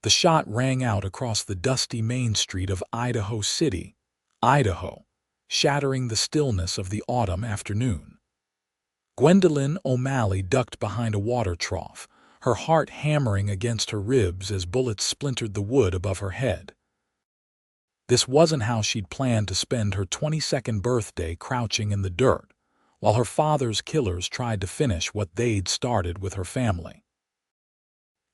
The shot rang out across the dusty main street of Idaho City, Idaho, shattering the stillness of the autumn afternoon. Gwendolyn O'Malley ducked behind a water trough, her heart hammering against her ribs as bullets splintered the wood above her head. This wasn't how she'd planned to spend her 22nd birthday crouching in the dirt, while her father's killers tried to finish what they'd started with her family.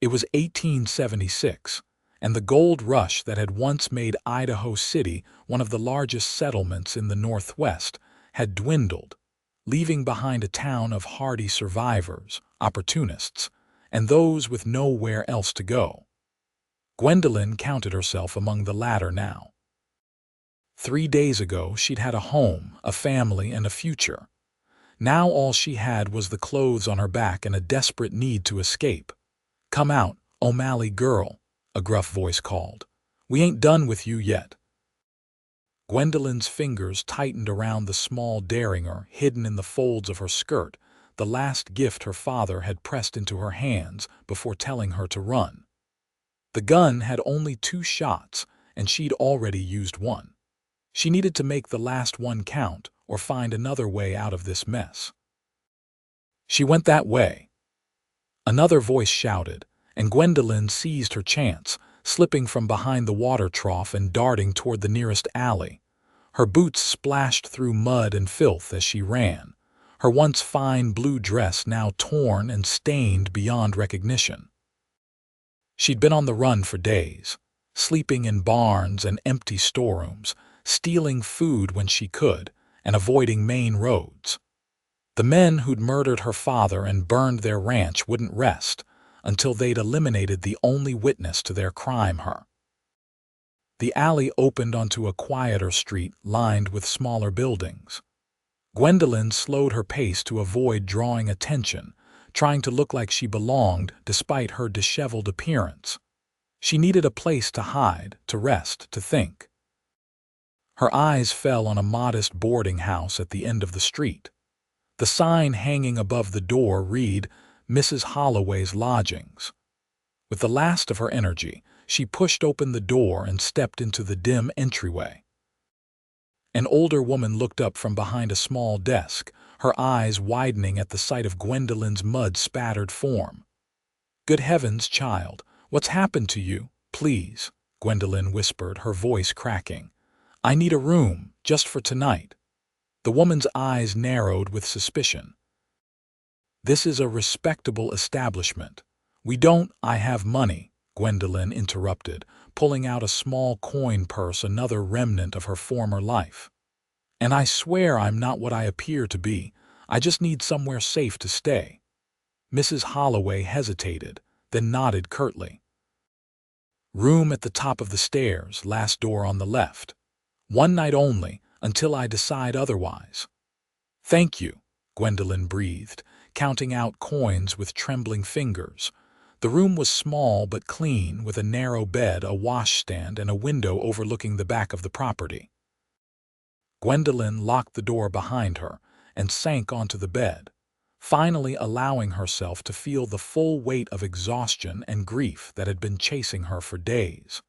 It was 1876, and the gold rush that had once made Idaho City one of the largest settlements in the Northwest had dwindled, leaving behind a town of hardy survivors, opportunists, and those with nowhere else to go. Gwendolyn counted herself among the latter now. 3 days ago, she'd had a home, a family, and a future. Now all she had was the clothes on her back and a desperate need to escape. "Come out, O'Malley girl," a gruff voice called. "We ain't done with you yet." Gwendolyn's fingers tightened around the small derringer hidden in the folds of her skirt, the last gift her father had pressed into her hands before telling her to run. The gun had only 2 shots, and she'd already used one. She needed to make the last one count or find another way out of this mess. She went that way. Another voice shouted, and Gwendolyn seized her chance, slipping from behind the water trough and darting toward the nearest alley. Her boots splashed through mud and filth as she ran, her once fine blue dress now torn and stained beyond recognition. She'd been on the run for days, sleeping in barns and empty storerooms, stealing food when she could, and avoiding main roads. The men who'd murdered her father and burned their ranch wouldn't rest until they'd eliminated the only witness to their crime, her. The alley opened onto a quieter street lined with smaller buildings. Gwendolyn slowed her pace to avoid drawing attention, trying to look like she belonged despite her disheveled appearance. She needed a place to hide, to rest, to think. Her eyes fell on a modest boarding house at the end of the street. The sign hanging above the door read, "Mrs. Holloway's Lodgings." With the last of her energy, she pushed open the door and stepped into the dim entryway. An older woman looked up from behind a small desk, her eyes widening at the sight of Gwendolyn's mud-spattered form. "Good heavens, child, what's happened to you? Please," Gwendolyn whispered, her voice cracking. "I need a room, just for tonight." The woman's eyes narrowed with suspicion. "This is a respectable establishment. We don't—" "I have money," Gwendolyn interrupted, pulling out a small coin purse, another remnant of her former life. "And I swear I'm not what I appear to be. I just need somewhere safe to stay." Mrs. Holloway hesitated, then nodded curtly. "Room at the top of the stairs, last door on the left. One night only, until I decide otherwise." "Thank you," Gwendolyn breathed, counting out coins with trembling fingers. The room was small but clean, with a narrow bed, a washstand, and a window overlooking the back of the property. Gwendolyn locked the door behind her and sank onto the bed, finally allowing herself to feel the full weight of exhaustion and grief that had been chasing her for days.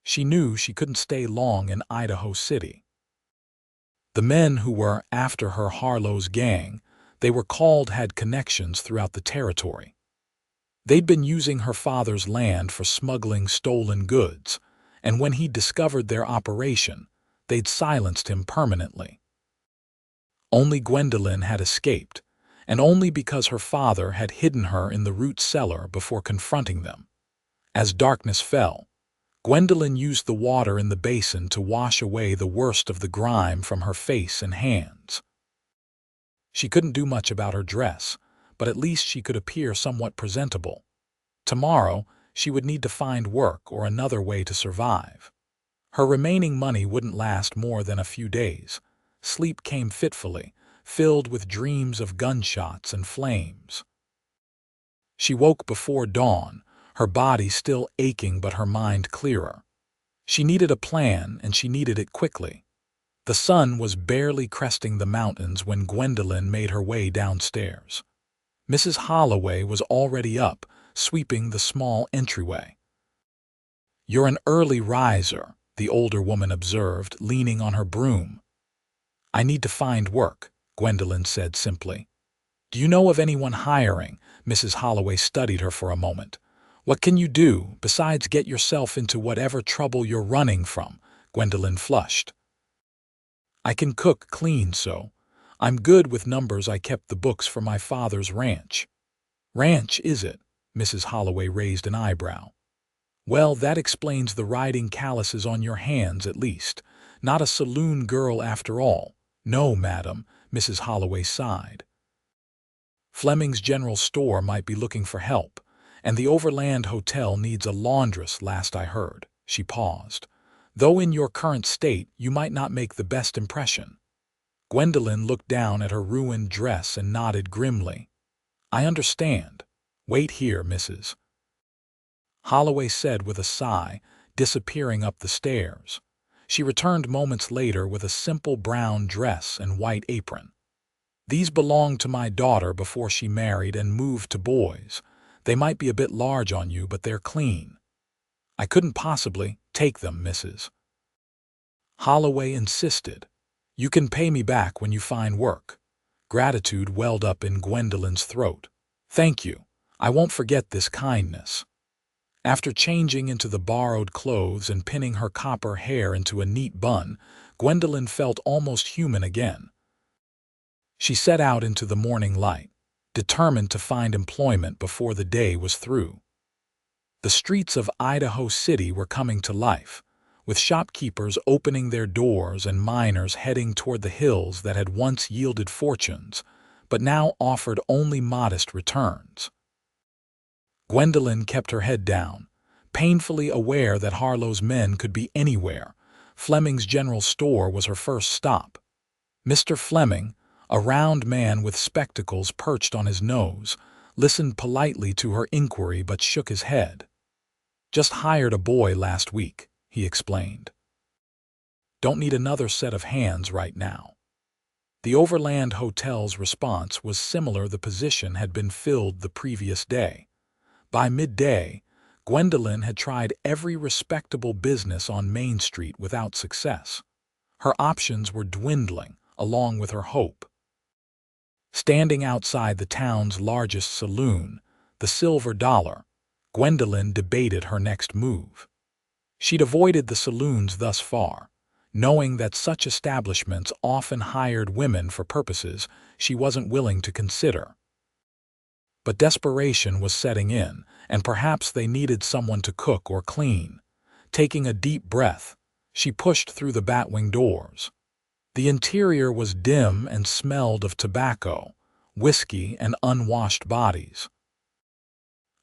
She knew she couldn't stay long in Idaho City. The men who were after her, Harlow's gang, they were called, had connections throughout the territory. They'd been using her father's land for smuggling stolen goods, and when he discovered their operation, they'd silenced him permanently. Only Gwendolyn had escaped, and only because her father had hidden her in the root cellar before confronting them. As darkness fell, Gwendolyn used the water in the basin to wash away the worst of the grime from her face and hands. She couldn't do much about her dress, but at least she could appear somewhat presentable. Tomorrow, she would need to find work or another way to survive. Her remaining money wouldn't last more than a few days. Sleep came fitfully, filled with dreams of gunshots and flames. She woke before dawn, her body still aching but her mind clearer. She needed a plan, and she needed it quickly. The sun was barely cresting the mountains when Gwendolyn made her way downstairs. Mrs. Holloway was already up, sweeping the small entryway. "You're an early riser," the older woman observed, leaning on her broom. "I need to find work," Gwendolyn said simply. "Do you know of anyone hiring?" Mrs. Holloway studied her for a moment. "What can you do, besides get yourself into whatever trouble you're running from?" Gwendolyn flushed. "I can cook, clean, so. I'm good with numbers. I kept the books for my father's ranch." "Ranch, is it?" Mrs. Holloway raised an eyebrow. "Well, that explains the riding calluses on your hands, at least. Not a saloon girl after all." "No, madam," Mrs. Holloway sighed. "Fleming's General Store might be looking for help, and the Overland Hotel needs a laundress, last I heard." She paused. "Though in your current state, you might not make the best impression." Gwendolyn looked down at her ruined dress and nodded grimly. "I understand. Wait here, Mrs. Holloway said with a sigh, disappearing up the stairs. She returned moments later with a simple brown dress and white apron. "These belonged to my daughter before she married and moved to boys. They might be a bit large on you, but they're clean." "I couldn't possibly take them, Mrs. Holloway insisted. "You can pay me back when you find work." Gratitude welled up in Gwendolyn's throat. "Thank you. I won't forget this kindness." After changing into the borrowed clothes and pinning her copper hair into a neat bun, Gwendolyn felt almost human again. She set out into the morning light, determined to find employment before the day was through. The streets of Idaho City were coming to life, with shopkeepers opening their doors and miners heading toward the hills that had once yielded fortunes, but now offered only modest returns. Gwendolyn kept her head down, painfully aware that Harlow's men could be anywhere. Fleming's General Store was her first stop. Mr. Fleming, a round man with spectacles perched on his nose, listened politely to her inquiry but shook his head. "Just hired a boy last week," he explained. "Don't need another set of hands right now." The Overland Hotel's response was similar. The position had been filled the previous day. By midday, Gwendolyn had tried every respectable business on Main Street without success. Her options were dwindling, along with her hope. Standing outside the town's largest saloon, the Silver Dollar, Gwendolyn debated her next move. She'd avoided the saloons thus far, knowing that such establishments often hired women for purposes she wasn't willing to consider. But desperation was setting in, and perhaps they needed someone to cook or clean. Taking a deep breath, she pushed through the batwing doors. The interior was dim and smelled of tobacco, whiskey, and unwashed bodies.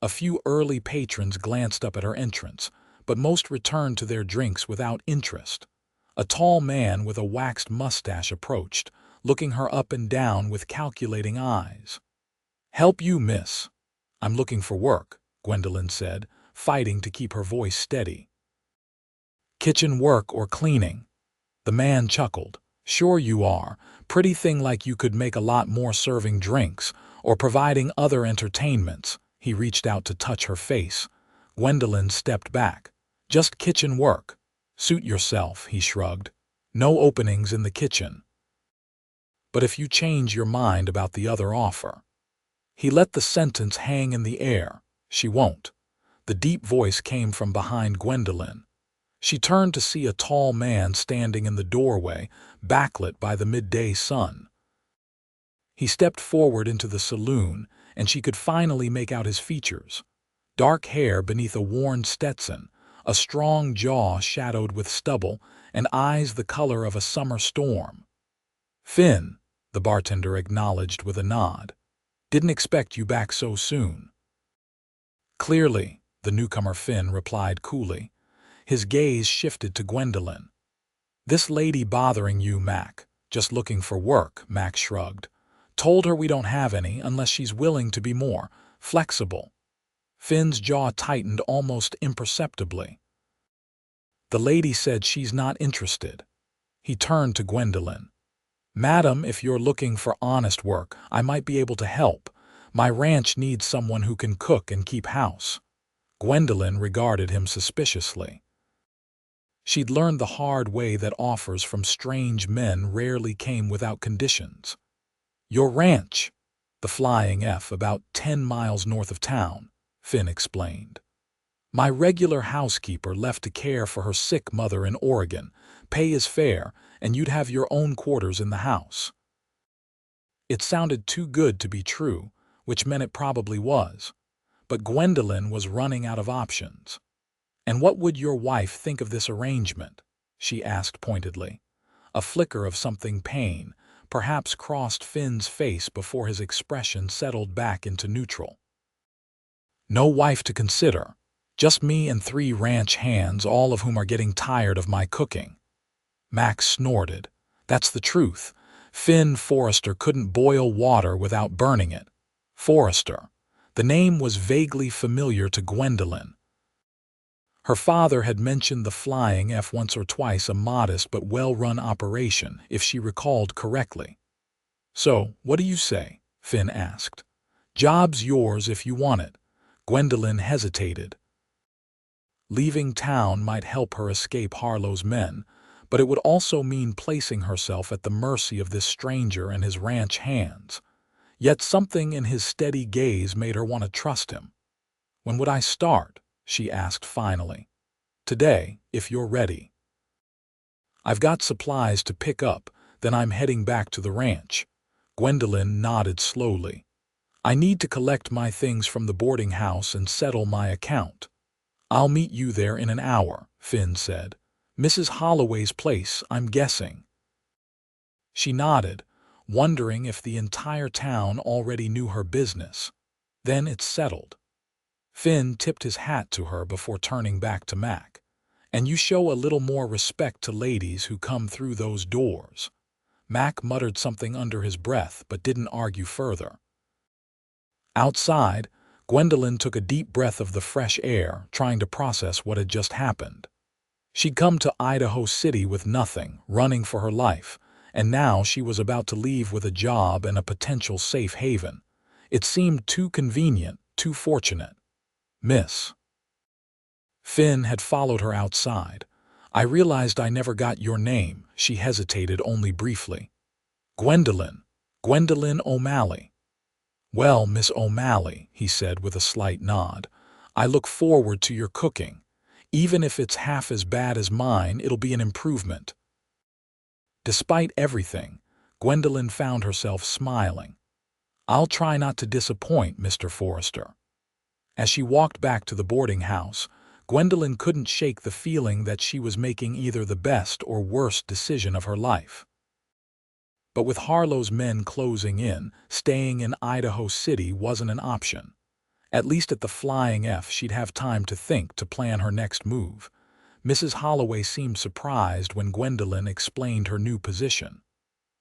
A few early patrons glanced up at her entrance, but most returned to their drinks without interest. A tall man with a waxed mustache approached, looking her up and down with calculating eyes. "Help you, miss?" "I'm looking for work," Gwendolyn said, fighting to keep her voice steady. "Kitchen work or cleaning?" The man chuckled. "Sure you are. Pretty thing like you could make a lot more serving drinks or providing other entertainments." He reached out to touch her face. Gwendolyn stepped back. "Just kitchen work." "Suit yourself," he shrugged. "No openings in the kitchen." "But if you change your mind about the other offer?" He let the sentence hang in the air. "She won't." The deep voice came from behind Gwendolyn. She turned to see a tall man standing in the doorway, backlit by the midday sun. He stepped forward into the saloon, and she could finally make out his features. Dark hair beneath a worn Stetson, a strong jaw shadowed with stubble, and eyes the color of a summer storm. "Finn," the bartender acknowledged with a nod. "Didn't expect you back so soon." "Clearly," the newcomer Finn replied coolly. His gaze shifted to Gwendolyn. "This lady bothering you, Mac?" "Just looking for work," Mac shrugged. "Told her we don't have any unless she's willing to be more flexible." Finn's jaw tightened almost imperceptibly. "The lady said she's not interested." He turned to Gwendolyn. "Madam, if you're looking for honest work, I might be able to help. My ranch needs someone who can cook and keep house." Gwendolyn regarded him suspiciously. She'd learned the hard way that offers from strange men rarely came without conditions. "Your ranch, the Flying F, about 10 miles north of town," Finn explained. "My regular housekeeper left to care for her sick mother in Oregon. Pay is fair, and you'd have your own quarters in the house." It sounded too good to be true, which meant it probably was. But Gwendolyn was running out of options. "And what would your wife think of this arrangement?" she asked pointedly. A flicker of something pain perhaps crossed Finn's face before his expression settled back into neutral. "No wife to consider. Just me and 3 ranch hands, all of whom are getting tired of my cooking." Max snorted. "That's the truth. Finn Forrester couldn't boil water without burning it." Forrester. The name was vaguely familiar to Gwendolyn. Her father had mentioned the Flying F once or twice, a modest but well-run operation, if she recalled correctly. "So, what do you say?" Finn asked. "Job's yours if you want it." Gwendolyn hesitated. Leaving town might help her escape Harlow's men, but it would also mean placing herself at the mercy of this stranger and his ranch hands. Yet something in his steady gaze made her want to trust him. "When would I start?" she asked finally. "Today, if you're ready." "I've got supplies to pick up, then I'm heading back to the ranch." Gwendolyn nodded slowly. "I need to collect my things from the boarding house and settle my account." "I'll meet you there in an hour," Finn said. "Mrs. Holloway's place, I'm guessing." She nodded, wondering if the entire town already knew her business. Then it settled. Finn tipped his hat to her before turning back to Mac. "And you show a little more respect to ladies who come through those doors." Mac muttered something under his breath but didn't argue further. Outside, Gwendolyn took a deep breath of the fresh air, trying to process what had just happened. She'd come to Idaho City with nothing, running for her life, and now she was about to leave with a job and a potential safe haven. It seemed too convenient, too fortunate. "Miss." Finn had followed her outside. "I realized I never got your name." She hesitated only briefly. "Gwendolyn. Gwendolyn O'Malley." "Well, Miss O'Malley," he said with a slight nod, "I look forward to your cooking. Even if it's half as bad as mine, it'll be an improvement." Despite everything, Gwendolyn found herself smiling. "I'll try not to disappoint, Mr. Forrester." As she walked back to the boarding house, Gwendolyn couldn't shake the feeling that she was making either the best or worst decision of her life. But with Harlow's men closing in, staying in Idaho City wasn't an option. At least at the Flying F, she'd have time to think, to plan her next move. Mrs. Holloway seemed surprised when Gwendolyn explained her new position.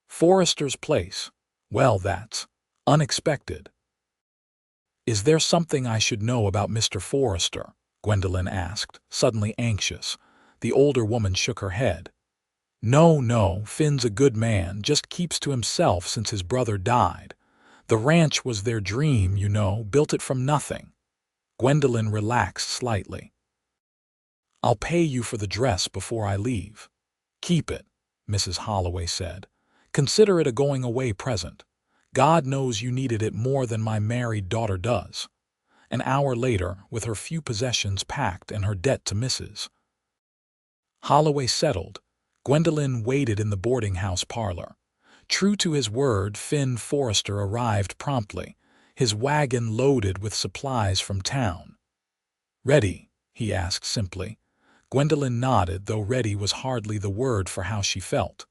"Forrester's place. Well, that's unexpected." "Is there something I should know about Mr. Forrester?" Gwendolyn asked, suddenly anxious. The older woman shook her head. No, Finn's a good man, just keeps to himself since his brother died. The ranch was their dream, you know, built it from nothing." Gwendolyn relaxed slightly. "I'll pay you for the dress before I leave." "Keep it," Mrs. Holloway said. "Consider it a going-away present. God knows you needed it more than my married daughter does." An hour later, with her few possessions packed and her debt to Mrs. Holloway settled, Gwendolyn waited in the boarding house parlor. True to his word, Finn Forrester arrived promptly, his wagon loaded with supplies from town. "Ready?" he asked simply. Gwendolyn nodded, though ready was hardly the word for how she felt.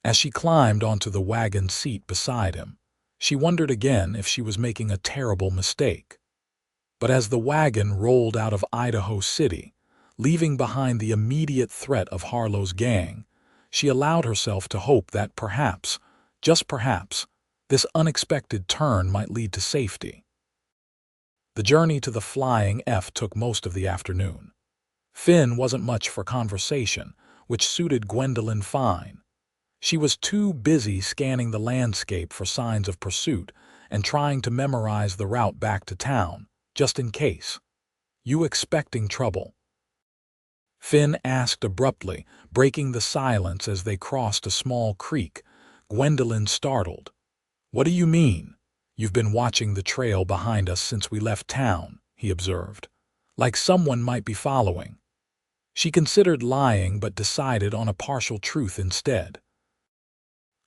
As she climbed onto the wagon seat beside him, she wondered again if she was making a terrible mistake. But as the wagon rolled out of Idaho City, leaving behind the immediate threat of Harlow's gang, she allowed herself to hope that perhaps, just perhaps, this unexpected turn might lead to safety. The journey to the Flying F took most of the afternoon. Finn wasn't much for conversation, which suited Gwendolyn fine. She was too busy scanning the landscape for signs of pursuit and trying to memorize the route back to town, just in case. "You expecting trouble?" Finn asked abruptly, breaking the silence as they crossed a small creek. Gwendolyn startled. "What do you mean?" "You've been watching the trail behind us since we left town," he observed. "Like someone might be following." She considered lying but decided on a partial truth instead.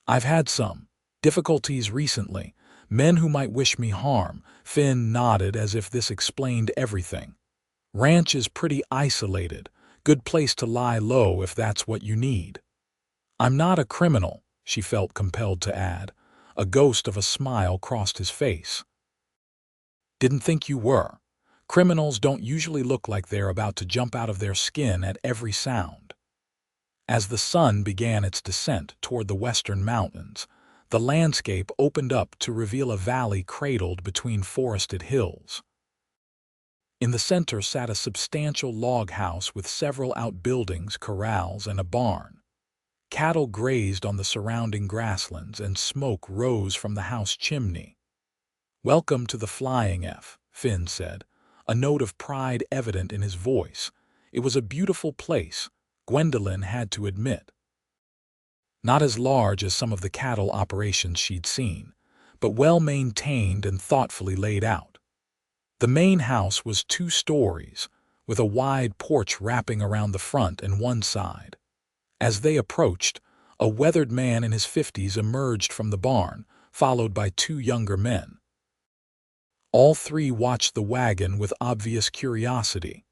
"I've had some difficulties recently. Men who might wish me harm." Finn nodded as if this explained everything. "Ranch is pretty isolated. Good place to lie low if that's what you need." "I'm not a criminal," she felt compelled to add. A ghost of a smile crossed his face. "Didn't think you were. Criminals don't usually look like they're about to jump out of their skin at every sound." As the sun began its descent toward the western mountains, the landscape opened up to reveal a valley cradled between forested hills. In the center sat a substantial log house with several outbuildings, corrals, and a barn. Cattle grazed on the surrounding grasslands, and smoke rose from the house chimney. "Welcome to the Flying F," Finn said, a note of pride evident in his voice. It was a beautiful place, Gwendolyn had to admit. Not as large as some of the cattle operations she'd seen, but well-maintained and thoughtfully laid out. The main house was 2 stories, with a wide porch wrapping around the front and one side. As they approached, a weathered man in his 50s emerged from the barn, followed by 2 younger men. All 3 watched the wagon with obvious curiosity.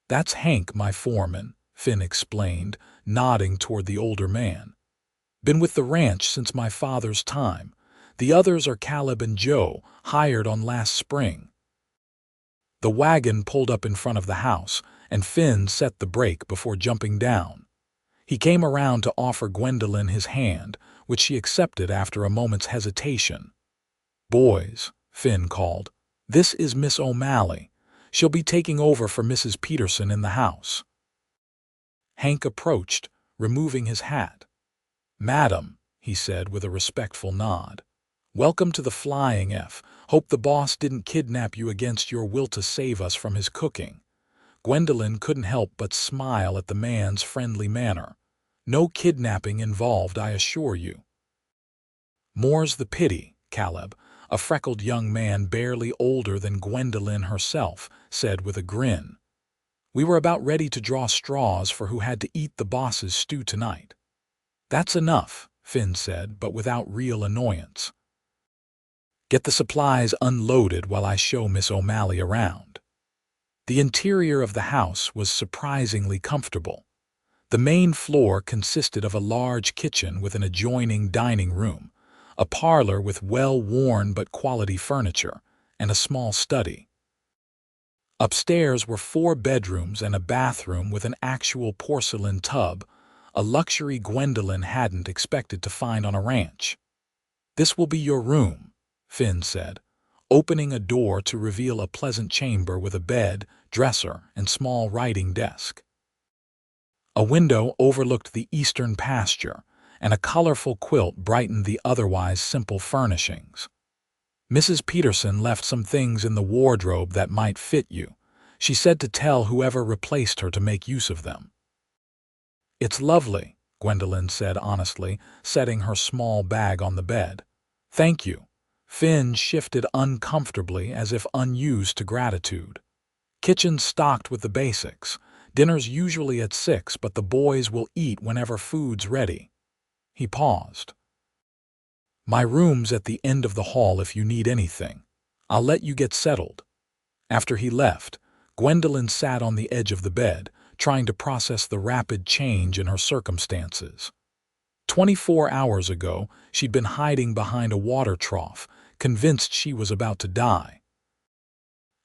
"That's Hank, my foreman," Finn explained, nodding toward the older man. "Been with the ranch since my father's time. The others are Caleb and Joe, hired on last spring." The wagon pulled up in front of the house, and Finn set the brake before jumping down. He came around to offer Gwendolyn his hand, which she accepted after a moment's hesitation. "Boys," Finn called, "this is Miss O'Malley. She'll be taking over for Mrs. Peterson in the house." Hank approached, removing his hat. "Madam," he said with a respectful nod, "welcome to the Flying F. Hope the boss didn't kidnap you against your will to save us from his cooking." Gwendolyn couldn't help but smile at the man's friendly manner. "No kidnapping involved, I assure you." "More's the pity," Caleb, a freckled young man barely older than Gwendolyn herself, said with a grin. "We were about ready to draw straws for who had to eat the boss's stew tonight." "That's enough," Finn said, but without real annoyance. "Get the supplies unloaded while I show Miss O'Malley around." The interior of the house was surprisingly comfortable. The main floor consisted of a large kitchen with an adjoining dining room, a parlor with well-worn but quality furniture, and a small study. Upstairs were 4 bedrooms and a bathroom with an actual porcelain tub, a luxury Gwendolyn hadn't expected to find on a ranch. "This will be your room," Finn said, opening a door to reveal a pleasant chamber with a bed, dresser, and small writing desk. A window overlooked the eastern pasture, and a colorful quilt brightened the otherwise simple furnishings. "Mrs. Peterson left some things in the wardrobe that might fit you. She said to tell whoever replaced her to make use of them." "It's lovely," Gwendolyn said honestly, setting her small bag on the bed. "Thank you." Finn shifted uncomfortably as if unused to gratitude. "Kitchen's stocked with the basics. Dinner's usually at 6, but the boys will eat whenever food's ready." He paused. "My room's at the end of the hall if you need anything. I'll let you get settled." After he left, Gwendolyn sat on the edge of the bed, trying to process the rapid change in her circumstances. 24 hours ago, she'd been hiding behind a water trough, convinced she was about to die.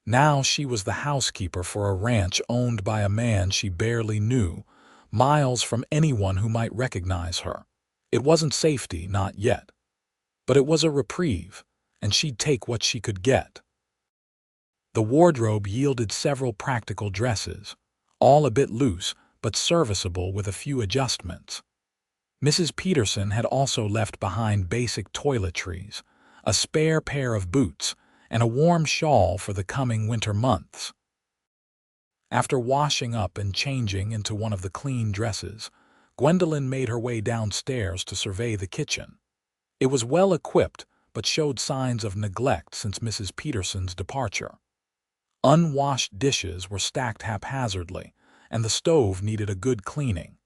Now she was the housekeeper for a ranch owned by a man she barely knew, miles from anyone who might recognize her. It wasn't safety, not yet. But it was a reprieve, and she'd take what she could get. The wardrobe yielded several practical dresses, all a bit loose but serviceable with a few adjustments. Mrs. Peterson had also left behind basic toiletries, a spare pair of boots, and a warm shawl for the coming winter months. After washing up and changing into one of the clean dresses, Gwendolyn made her way downstairs to survey the kitchen. It was well equipped, but showed signs of neglect since Mrs. Peterson's departure. Unwashed dishes were stacked haphazardly, and the stove needed a good cleaning.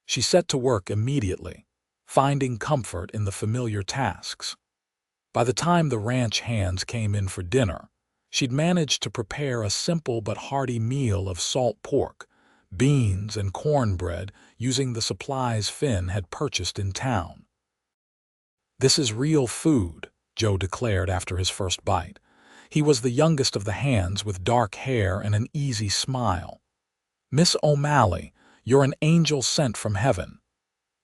She set to work immediately, finding comfort in the familiar tasks. By the time the ranch hands came in for dinner, she'd managed to prepare a simple but hearty meal of salt pork, beans, and cornbread using the supplies Finn had purchased in town. "This is real food," Joe declared after his first bite. He was the youngest of the hands with dark hair and an easy smile. "Miss O'Malley, you're an angel sent from heaven."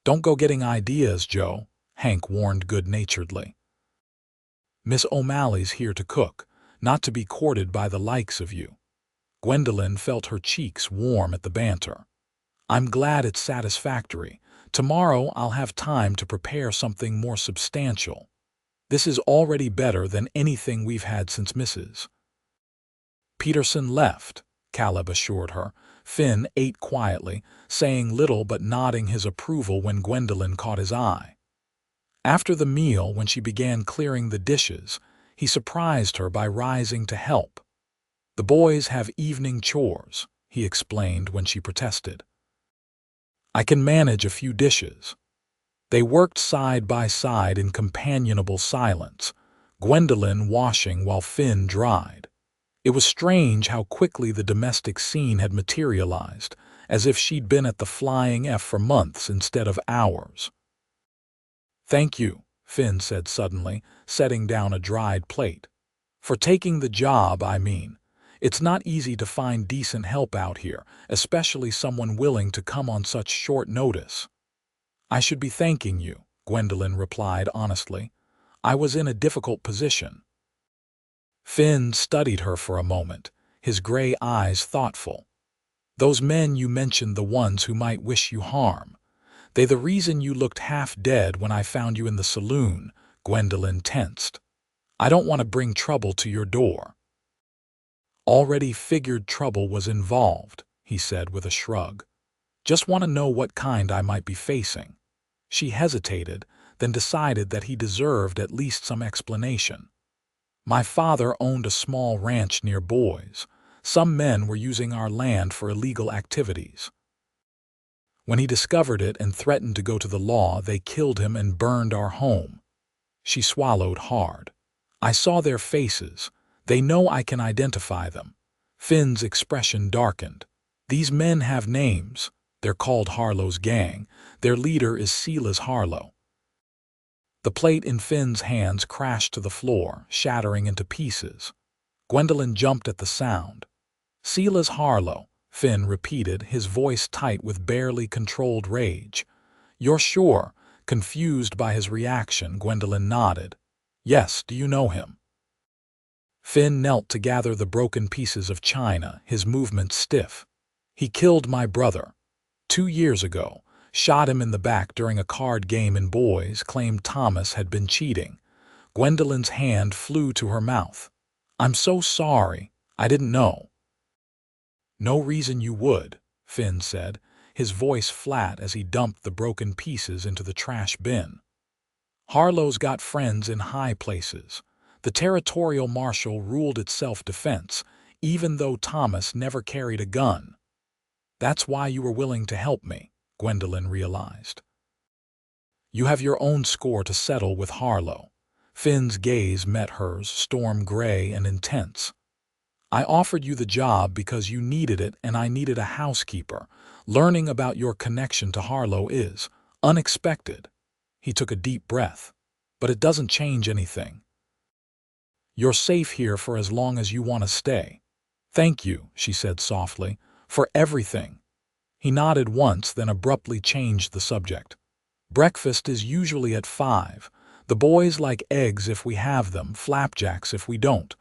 "Don't go getting ideas, Joe," Hank warned good-naturedly. "Miss O'Malley's here to cook, not to be courted by the likes of you." Gwendolyn felt her cheeks warm at the banter. "I'm glad it's satisfactory. Tomorrow I'll have time to prepare something more substantial. This is already better than anything we've had since Mrs. Peterson left," Caleb assured her. Finn ate quietly, saying little but nodding his approval when Gwendolyn caught his eye. After the meal, when she began clearing the dishes, he surprised her by rising to help. "The boys have evening chores," he explained when she protested. "I can manage a few dishes." They worked side by side in companionable silence, Gwendolyn washing while Finn dried. It was strange how quickly the domestic scene had materialized, as if she'd been at the Flying F for months instead of hours. "Thank you," Finn said suddenly, setting down a dried plate. "For taking the job, I mean. It's not easy to find decent help out here, especially someone willing to come on such short notice." "I should be thanking you," Gwendolyn replied honestly. "I was in a difficult position." Finn studied her for a moment, his gray eyes thoughtful. "Those men you mentioned, the ones who might wish you harm. They the reason you looked half dead when I found you in the saloon." Gwendolyn tensed. "I don't want to bring trouble to your door." "Already figured trouble was involved," he said with a shrug. "Just want to know what kind I might be facing." She hesitated, then decided that he deserved at least some explanation. "My father owned a small ranch near Boise. Some men were using our land for illegal activities. When he discovered it and threatened to go to the law, they killed him and burned our home." She swallowed hard. "I saw their faces. They know I can identify them." Finn's expression darkened. "These men have names. They're called Harlow's Gang. Their leader is Silas Harlow." The plate in Finn's hands crashed to the floor, shattering into pieces. Gwendolyn jumped at the sound. "Silas Harlow," Finn repeated, his voice tight with barely controlled rage. "You're sure?" Confused by his reaction, Gwendolyn nodded. "Yes, do you know him?" Finn knelt to gather the broken pieces of china, his movements stiff. "He killed my brother 2 years ago. Shot him in the back during a card game in Boise, claimed Thomas had been cheating." Gwendolyn's hand flew to her mouth. "I'm so sorry. I didn't know." "No reason you would," Finn said, his voice flat as he dumped the broken pieces into the trash bin. "Harlow's got friends in high places. The territorial marshal ruled it self-defense, even though Thomas never carried a gun." "That's why you were willing to help me," Gwendolyn realized. "You have your own score to settle with Harlow." Finn's gaze met hers, storm gray and intense. "I offered you the job because you needed it and I needed a housekeeper. Learning about your connection to Harlow is unexpected." He took a deep breath. "But it doesn't change anything. You're safe here for as long as you want to stay." "Thank you," she said softly, "for everything." He nodded once, then abruptly changed the subject. "Breakfast is usually at 5. The boys like eggs if we have them, flapjacks if we don't."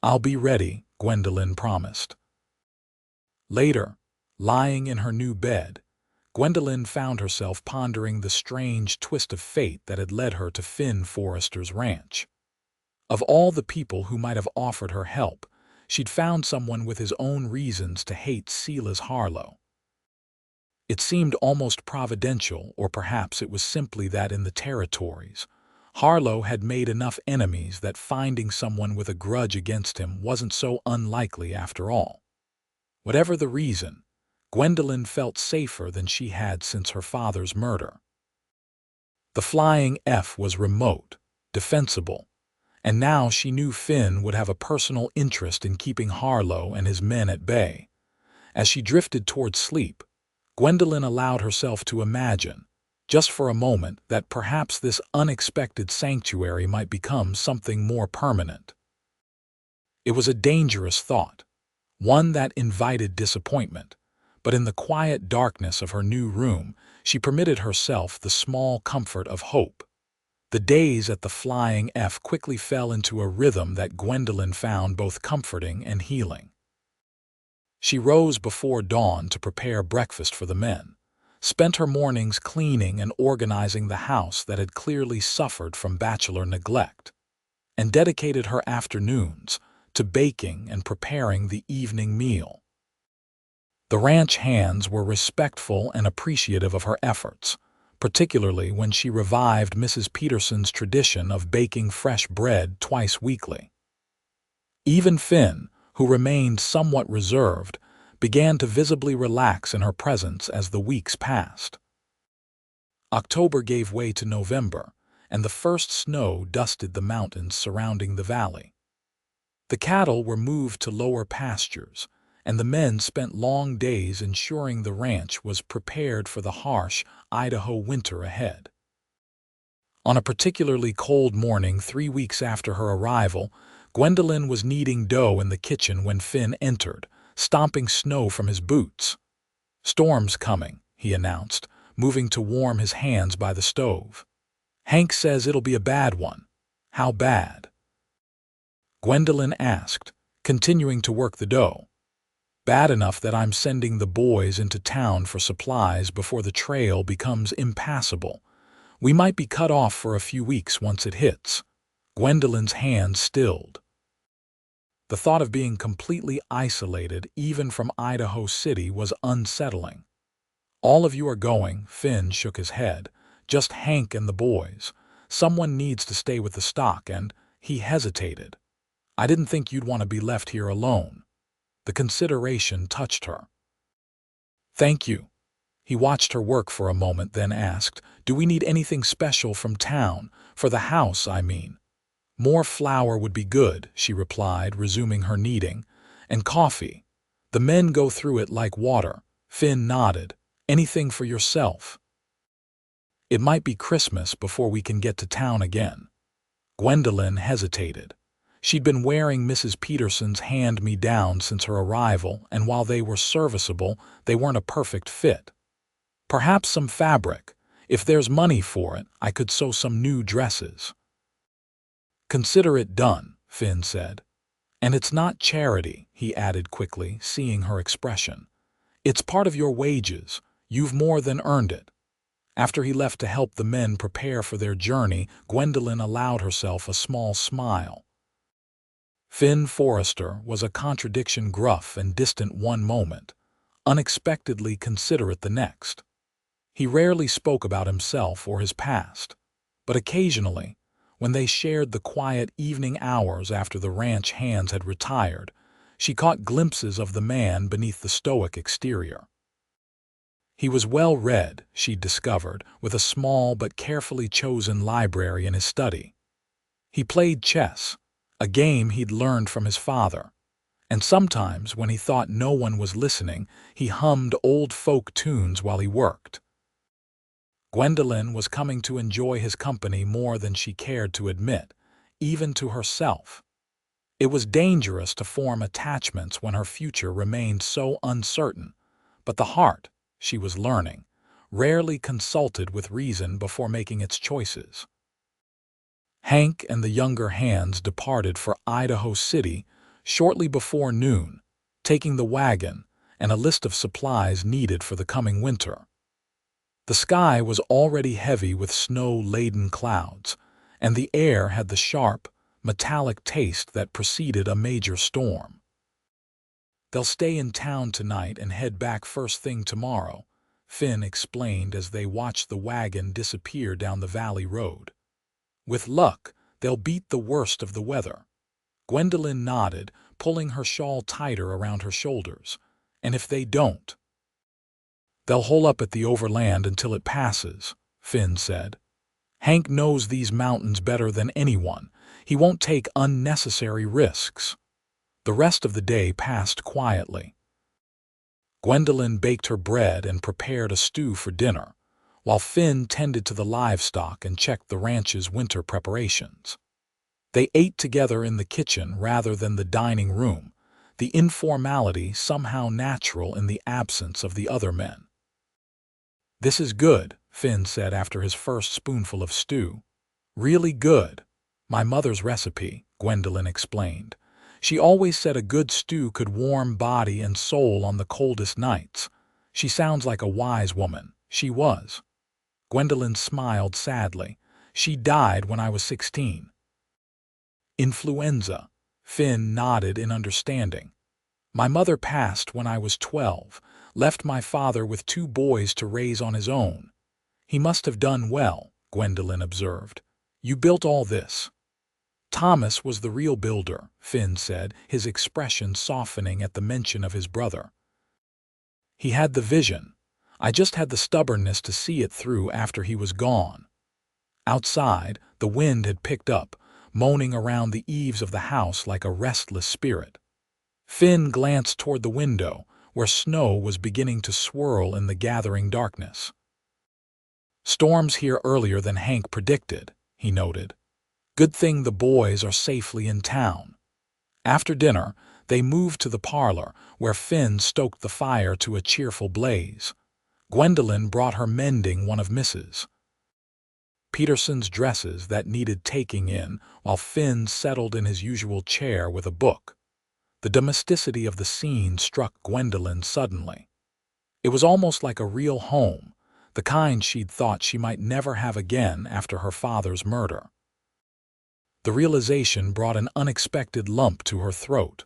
"I'll be ready," Gwendolyn promised. Later, lying in her new bed, Gwendolyn found herself pondering the strange twist of fate that had led her to Finn Forrester's ranch. Of all the people who might have offered her help, She'd found someone with his own reasons to hate Silas Harlow. It seemed almost providential, or perhaps it was simply that in the territories, Harlow had made enough enemies that finding someone with a grudge against him wasn't so unlikely after all. Whatever the reason, Gwendolyn felt safer than she had since her father's murder. The Flying F was remote, defensible, and now she knew Finn would have a personal interest in keeping Harlow and his men at bay. As she drifted toward sleep, Gwendolyn allowed herself to imagine, just for a moment, that perhaps this unexpected sanctuary might become something more permanent. It was a dangerous thought, one that invited disappointment, but in the quiet darkness of her new room, she permitted herself the small comfort of hope. The days at the Flying F quickly fell into a rhythm that Gwendolyn found both comforting and healing. She rose before dawn to prepare breakfast for the men, spent her mornings cleaning and organizing the house that had clearly suffered from bachelor neglect, and dedicated her afternoons to baking and preparing the evening meal. The ranch hands were respectful and appreciative of her efforts, particularly when she revived Mrs. Peterson's tradition of baking fresh bread twice weekly. Even Finn, who remained somewhat reserved, began to visibly relax in her presence as the weeks passed. October gave way to November, and the first snow dusted the mountains surrounding the valley. The cattle were moved to lower pastures, and the men spent long days ensuring the ranch was prepared for the harsh Idaho winter ahead. On a particularly cold morning 3 weeks after her arrival, Gwendolyn was kneading dough in the kitchen when Finn entered, stomping snow from his boots. "Storm's coming," he announced, moving to warm his hands by the stove. "Hank says it'll be a bad one." "How bad?" Gwendolyn asked, continuing to work the dough. "Bad enough that I'm sending the boys into town for supplies before the trail becomes impassable. We might be cut off for a few weeks once it hits." Gwendolyn's hands stilled. The thought of being completely isolated, even from Idaho City, was unsettling. "All of you are going," Finn shook his head. "Just Hank and the boys. Someone needs to stay with the stock, and—" he hesitated. "I didn't think you'd want to be left here alone." The consideration touched her. "Thank you." He watched her work for a moment, then asked, "Do we need anything special from town? For the house, I mean." "More flour would be good," she replied, resuming her kneading. "And coffee. The men go through it like water." Finn nodded. "Anything for yourself?" "It might be Christmas before we can get to town again." Gwendolyn hesitated. She'd been wearing Mrs. Peterson's hand-me-downs since her arrival, and while they were serviceable, they weren't a perfect fit. "Perhaps some fabric. If there's money for it, I could sew some new dresses." "Consider it done," Finn said. "And it's not charity," he added quickly, seeing her expression. "It's part of your wages. You've more than earned it." After he left to help the men prepare for their journey, Gwendolyn allowed herself a small smile. Finn Forrester was a contradiction, gruff and distant one moment, unexpectedly considerate the next. He rarely spoke about himself or his past, but occasionally, when they shared the quiet evening hours after the ranch hands had retired, she caught glimpses of the man beneath the stoic exterior. He was well-read, she'd discovered, with a small but carefully chosen library in his study. He played chess, a game he'd learned from his father, and sometimes, when he thought no one was listening, he hummed old folk tunes while he worked. Gwendolyn was coming to enjoy his company more than she cared to admit, even to herself. It was dangerous to form attachments when her future remained so uncertain, but the heart, she was learning, rarely consulted with reason before making its choices. Hank and the younger hands departed for Idaho City shortly before noon, taking the wagon and a list of supplies needed for the coming winter. The sky was already heavy with snow-laden clouds, and the air had the sharp, metallic taste that preceded a major storm. They'll stay in town tonight and head back first thing tomorrow, Finn explained as they watched the wagon disappear down the valley road. With luck, they'll beat the worst of the weather. Gwendolyn nodded, pulling her shawl tighter around her shoulders. And if they don't? They'll hole up at the overland until it passes, Finn said. Hank knows these mountains better than anyone. He won't take unnecessary risks. The rest of the day passed quietly. Gwendolyn baked her bread and prepared a stew for dinner, while Finn tended to the livestock and checked the ranch's winter preparations. They ate together in the kitchen rather than the dining room, the informality somehow natural in the absence of the other men. "This is good," Finn said after his first spoonful of stew. "Really good. My mother's recipe," Gwendolyn explained. "She always said a good stew could warm body and soul on the coldest nights. She sounds like a wise woman." She was. Gwendolyn smiled sadly. "She died when I was 16. Influenza." Finn nodded in understanding. "My mother passed when I was 12, left my father with 2 boys to raise on his own." "He must have done well," Gwendolyn observed. "You built all this." "Thomas was the real builder," Finn said, his expression softening at the mention of his brother. "He had the vision. I just had the stubbornness to see it through after he was gone." Outside, the wind had picked up, moaning around the eaves of the house like a restless spirit. Finn glanced toward the window, where snow was beginning to swirl in the gathering darkness. "Storms here earlier than Hank predicted," he noted. "Good thing the boys are safely in town." After dinner, they moved to the parlor, where Finn stoked the fire to a cheerful blaze. Gwendolyn brought her mending one of Mrs. Peterson's dresses that needed taking in, while Finn settled in his usual chair with a book. The domesticity of the scene struck Gwendolyn suddenly. It was almost like a real home, the kind she'd thought she might never have again after her father's murder. The realization brought an unexpected lump to her throat.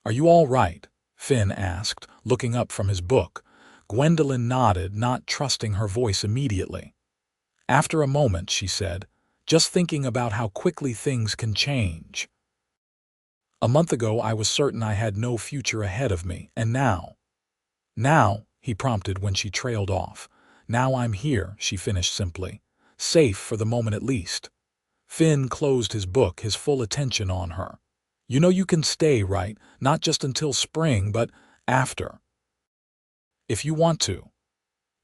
"Are you all right?" Finn asked, looking up from his book. Gwendolyn nodded, not trusting her voice immediately. After a moment, she said, "Just thinking about how quickly things can change. A month ago I was certain I had no future ahead of me, and now—" "Now," he prompted when she trailed off. "Now I'm here," she finished simply. "Safe for the moment at least." Finn closed his book, his full attention on her. "You know you can stay, right? Not just until spring, but after. If you want to."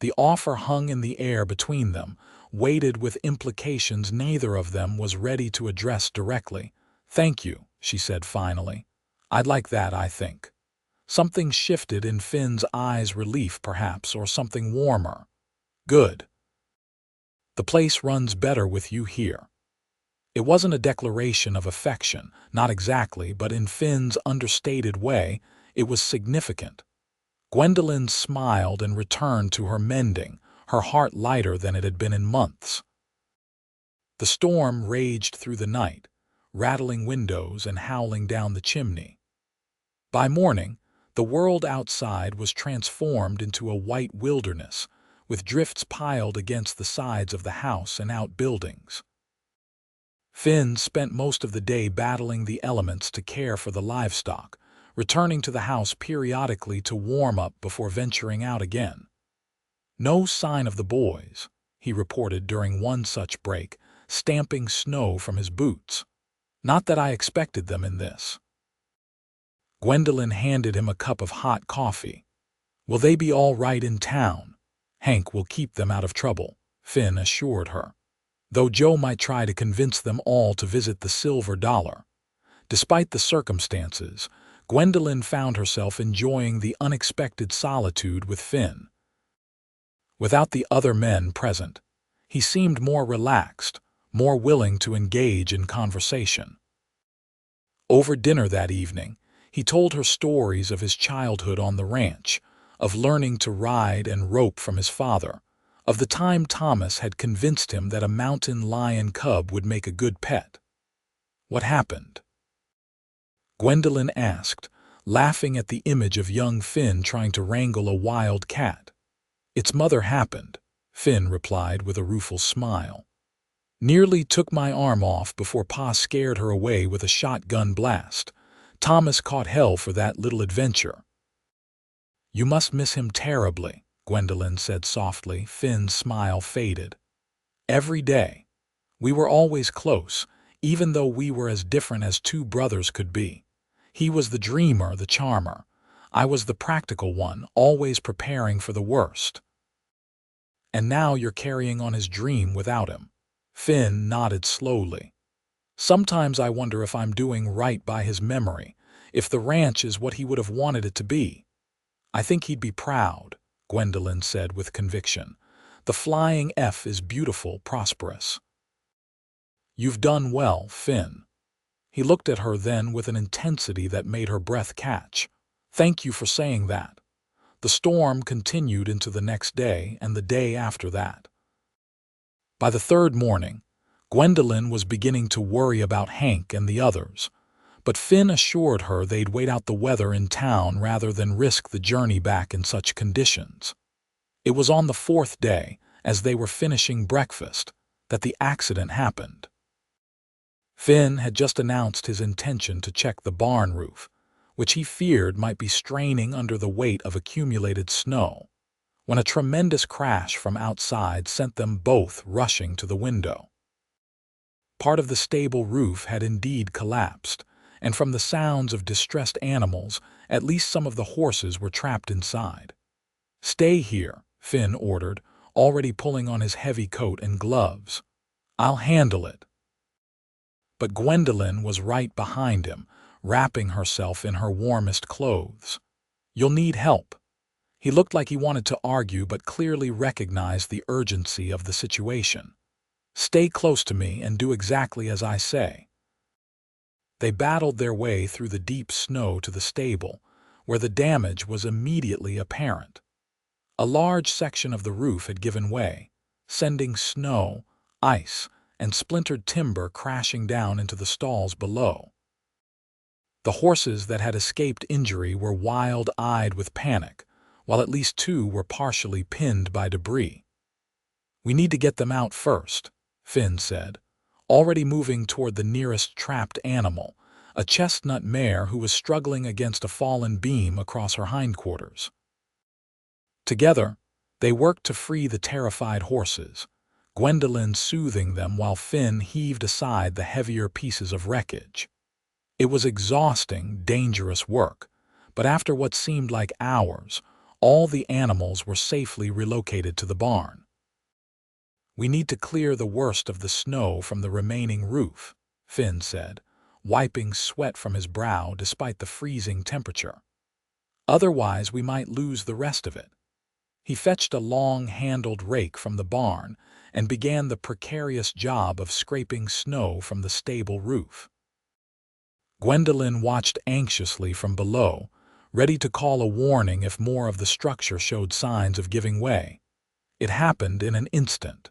The offer hung in the air between them, weighted with implications neither of them was ready to address directly. "Thank you," she said finally. "I'd like that, I think." Something shifted in Finn's eyes, relief perhaps, or something warmer. "Good. The place runs better with you here." It wasn't a declaration of affection, not exactly, but in Finn's understated way, it was significant. Gwendolyn smiled and returned to her mending, her heart lighter than it had been in months. The storm raged through the night, rattling windows and howling down the chimney. By morning, the world outside was transformed into a white wilderness, with drifts piled against the sides of the house and outbuildings. Finn spent most of the day battling the elements to care for the livestock, returning to the house periodically to warm up before venturing out again. "No sign of the boys," he reported during one such break, stamping snow from his boots. "Not that I expected them in this." Gwendolyn handed him a cup of hot coffee. "Will they be all right in town?" "Hank will keep them out of trouble," Finn assured her. "Though Joe might try to convince them all to visit the Silver Dollar." Despite the circumstances, Gwendolyn found herself enjoying the unexpected solitude with Finn. Without the other men present, he seemed more relaxed, more willing to engage in conversation. Over dinner that evening, he told her stories of his childhood on the ranch, of learning to ride and rope from his father, of the time Thomas had convinced him that a mountain lion cub would make a good pet. "What happened?" Gwendolyn asked, laughing at the image of young Finn trying to wrangle a wild cat. "Its mother happened," Finn replied with a rueful smile. "Nearly took my arm off before Pa scared her away with a shotgun blast. Thomas caught hell for that little adventure." "You must miss him terribly," Gwendolyn said softly. Finn's smile faded. "Every day. We were always close, even though we were as different as two brothers could be. He was the dreamer, the charmer. I was the practical one, always preparing for the worst." "And now you're carrying on his dream without him." Finn nodded slowly. "Sometimes I wonder if I'm doing right by his memory, if the ranch is what he would have wanted it to be." "I think he'd be proud," Gwendolyn said with conviction. "The Flying F is beautiful, prosperous." "You've done well, Finn." He looked at her then with an intensity that made her breath catch. "Thank you for saying that." The storm continued into the next day and the day after that. By the third morning, Gwendolyn was beginning to worry about Hank and the others, but Finn assured her they'd wait out the weather in town rather than risk the journey back in such conditions. It was on the fourth day, as they were finishing breakfast, that the accident happened. Finn had just announced his intention to check the barn roof, which he feared might be straining under the weight of accumulated snow, when a tremendous crash from outside sent them both rushing to the window. Part of the stable roof had indeed collapsed, and from the sounds of distressed animals, at least some of the horses were trapped inside. "Stay here," Finn ordered, already pulling on his heavy coat and gloves. "I'll handle it." But Gwendolyn was right behind him, wrapping herself in her warmest clothes. "You'll need help." He looked like he wanted to argue but clearly recognized the urgency of the situation. "Stay close to me and do exactly as I say." They battled their way through the deep snow to the stable, where the damage was immediately apparent. A large section of the roof had given way, sending snow, ice, and splintered timber crashing down into the stalls below. The horses that had escaped injury were wild-eyed with panic, while at least two were partially pinned by debris. "We need to get them out first," Finn said, already moving toward the nearest trapped animal, a chestnut mare who was struggling against a fallen beam across her hindquarters. Together, they worked to free the terrified horses, Gwendolyn soothing them while Finn heaved aside the heavier pieces of wreckage. It was exhausting, dangerous work, but after what seemed like hours, all the animals were safely relocated to the barn. "We need to clear the worst of the snow from the remaining roof," Finn said, wiping sweat from his brow despite the freezing temperature. "Otherwise we might lose the rest of it." He fetched a long-handled rake from the barn and began the precarious job of scraping snow from the stable roof. Gwendolyn watched anxiously from below, ready to call a warning if more of the structure showed signs of giving way. It happened in an instant.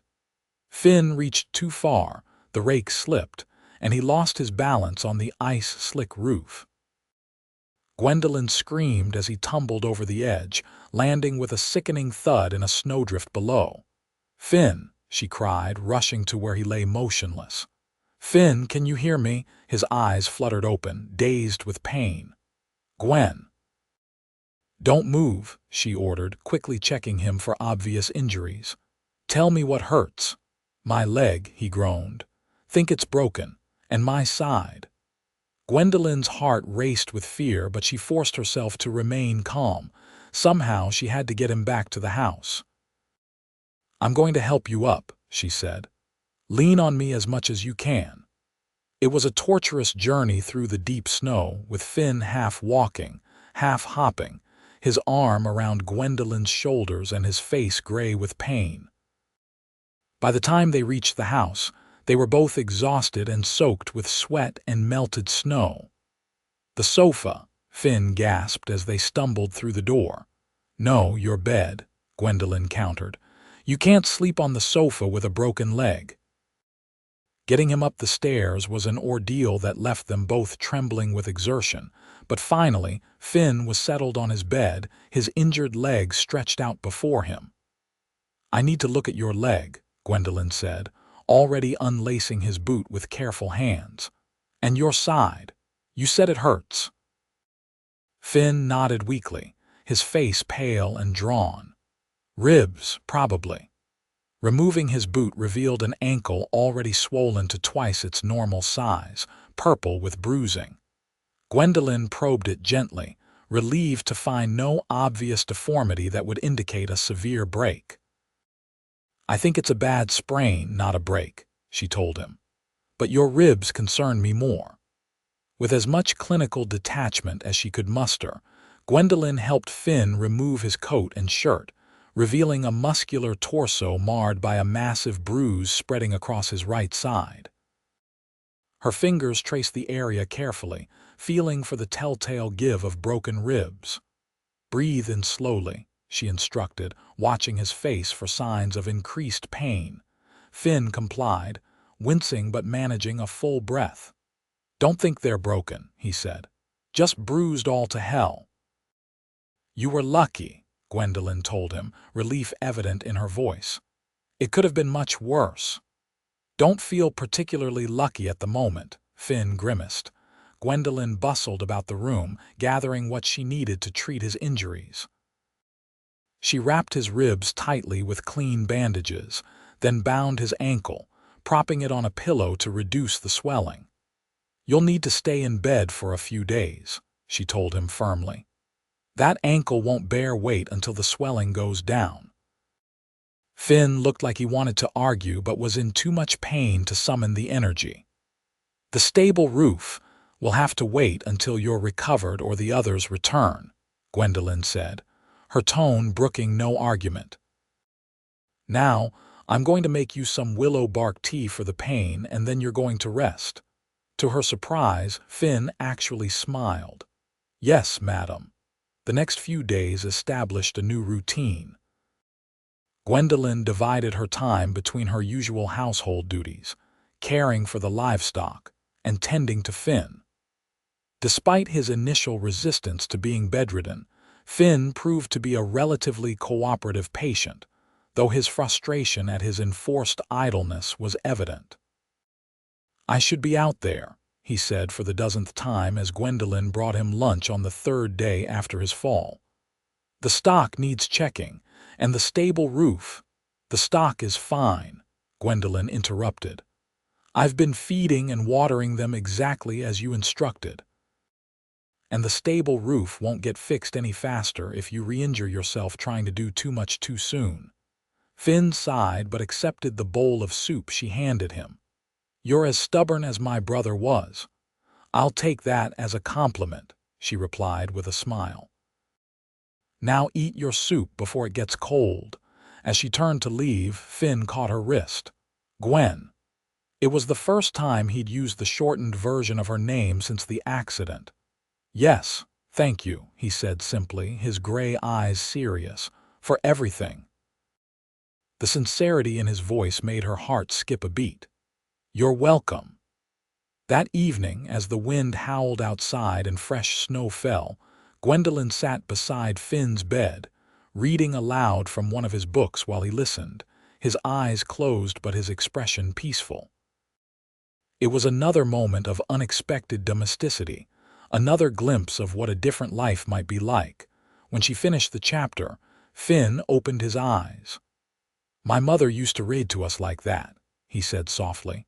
Finn reached too far, the rake slipped, and he lost his balance on the ice-slick roof. Gwendolyn screamed as he tumbled over the edge, landing with a sickening thud in a snowdrift below. "Finn!" she cried, rushing to where he lay motionless. "Finn, can you hear me?" His eyes fluttered open, dazed with pain. "Gwen!" "Don't move," she ordered, quickly checking him for obvious injuries. "Tell me what hurts." "My leg," he groaned. "Think it's broken. And my side." Gwendolyn's heart raced with fear, but she forced herself to remain calm. Somehow she had to get him back to the house. "I'm going to help you up," she said. "Lean on me as much as you can." It was a torturous journey through the deep snow, with Finn half walking, half hopping, his arm around Gwendolyn's shoulders and his face gray with pain. By the time they reached the house, they were both exhausted and soaked with sweat and melted snow. "The sofa," Finn gasped as they stumbled through the door. "No, your bed," Gwendolyn countered. "You can't sleep on the sofa with a broken leg." Getting him up the stairs was an ordeal that left them both trembling with exertion, But finally, Finn was settled on his bed, his injured leg stretched out before him. "I need to look at your leg," Gwendolyn said, already unlacing his boot with careful hands. "And your side. You said it hurts." Finn nodded weakly, his face pale and drawn. "Ribs, probably." Removing his boot revealed an ankle already swollen to twice its normal size, purple with bruising. Gwendolyn probed it gently, relieved to find no obvious deformity that would indicate a severe break. "I think it's a bad sprain, not a break," she told him. "But your ribs concern me more." With as much clinical detachment as she could muster, Gwendolyn helped Finn remove his coat and shirt, revealing a muscular torso marred by a massive bruise spreading across his right side. Her fingers traced the area carefully, feeling for the telltale give of broken ribs. "Breathe in slowly," she instructed, watching his face for signs of increased pain. Finn complied, wincing but managing a full breath. "Don't think they're broken," he said. "Just bruised all to hell." "You were lucky," Gwendolyn told him, relief evident in her voice. "It could have been much worse." "Don't feel particularly lucky at the moment," Finn grimaced. Gwendolyn bustled about the room, gathering what she needed to treat his injuries. She wrapped his ribs tightly with clean bandages, then bound his ankle, propping it on a pillow to reduce the swelling. "You'll need to stay in bed for a few days," she told him firmly. "That ankle won't bear weight until the swelling goes down." Finn looked like he wanted to argue but was in too much pain to summon the energy. "The stable roof will have to wait until you're recovered or the others return," Gwendolyn said, her tone brooking no argument. "Now, I'm going to make you some willow bark tea for the pain and then you're going to rest." To her surprise, Finn actually smiled. "Yes, madam." The next few days established a new routine. Gwendolyn divided her time between her usual household duties, caring for the livestock, and tending to Finn. Despite his initial resistance to being bedridden, Finn proved to be a relatively cooperative patient, though his frustration at his enforced idleness was evident. "I should be out there," he said for the dozenth time as Gwendolyn brought him lunch on the third day after his fall. "The stock needs checking, and the stable roof—" "The stock is fine," Gwendolyn interrupted. "I've been feeding and watering them exactly as you instructed. And the stable roof won't get fixed any faster if you re-injure yourself trying to do too much too soon." Finn sighed but accepted the bowl of soup she handed him. "You're as stubborn as my brother was." "I'll take that as a compliment," she replied with a smile. "Now eat your soup before it gets cold." As she turned to leave, Finn caught her wrist. "Gwen." It was the first time he'd used the shortened version of her name since the accident. "Yes, thank you," he said simply, his gray eyes serious. "For everything." The sincerity in his voice made her heart skip a beat. "You're welcome." That evening, as the wind howled outside and fresh snow fell, Gwendolyn sat beside Finn's bed, reading aloud from one of his books while he listened, his eyes closed but his expression peaceful. It was another moment of unexpected domesticity, another glimpse of what a different life might be like. When she finished the chapter, Finn opened his eyes. "My mother used to read to us like that," he said softly.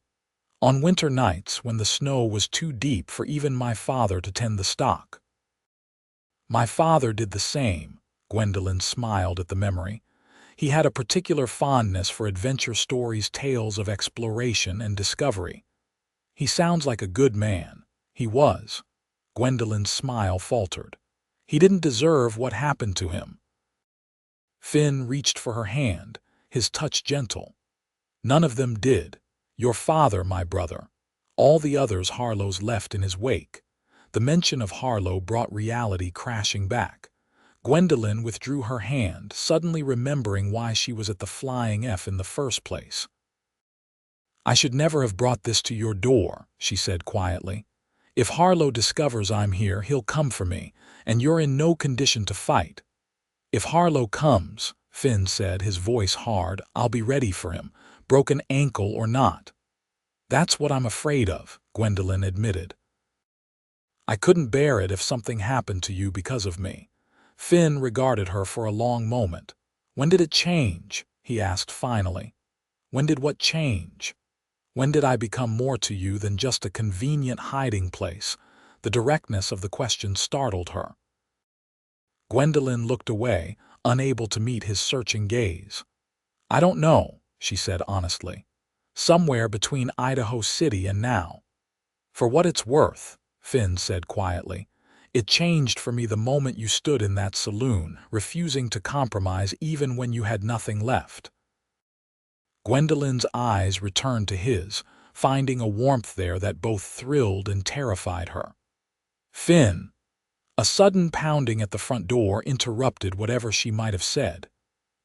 "On winter nights when the snow was too deep for even my father to tend the stock." "My father did the same," Gwendolyn smiled at the memory. "He had a particular fondness for adventure stories, tales of exploration and discovery." "He sounds like a good man." "He was." Gwendolyn's smile faltered. "He didn't deserve what happened to him." Finn reached for her hand, his touch gentle. "None of them did. Your father, my brother. All the others Harlow's left in his wake." The mention of Harlow brought reality crashing back. Gwendolyn withdrew her hand, suddenly remembering why she was at the Flying F in the first place. "I should never have brought this to your door," she said quietly. If Harlow discovers I'm here, he'll come for me, and you're in no condition to fight. If Harlow comes, Finn said, his voice hard, I'll be ready for him, broken ankle or not. That's what I'm afraid of, Gwendolyn admitted. I couldn't bear it if something happened to you because of me. Finn regarded her for a long moment. When did it change? He asked finally. When did what change? When did I become more to you than just a convenient hiding place? The directness of the question startled her. Gwendolyn looked away, unable to meet his searching gaze. I don't know, she said honestly. Somewhere between Idaho City and now. For what it's worth, Finn said quietly, it changed for me the moment you stood in that saloon, refusing to compromise even when you had nothing left. Gwendolyn's eyes returned to his, finding a warmth there that both thrilled and terrified her. Finn! A sudden pounding at the front door interrupted whatever she might have said.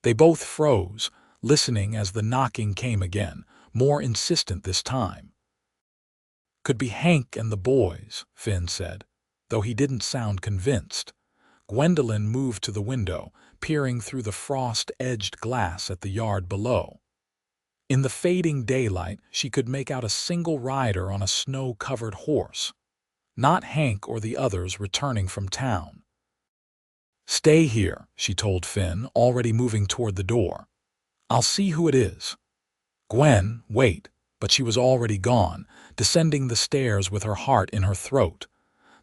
They both froze, listening as the knocking came again, more insistent this time. Could be Hank and the boys, Finn said, though he didn't sound convinced. Gwendolyn moved to the window, peering through the frost-edged glass at the yard below. In the fading daylight, she could make out a single rider on a snow-covered horse. Not Hank or the others returning from town. Stay here, she told Finn, already moving toward the door. I'll see who it is. Gwen, wait, but she was already gone, descending the stairs with her heart in her throat.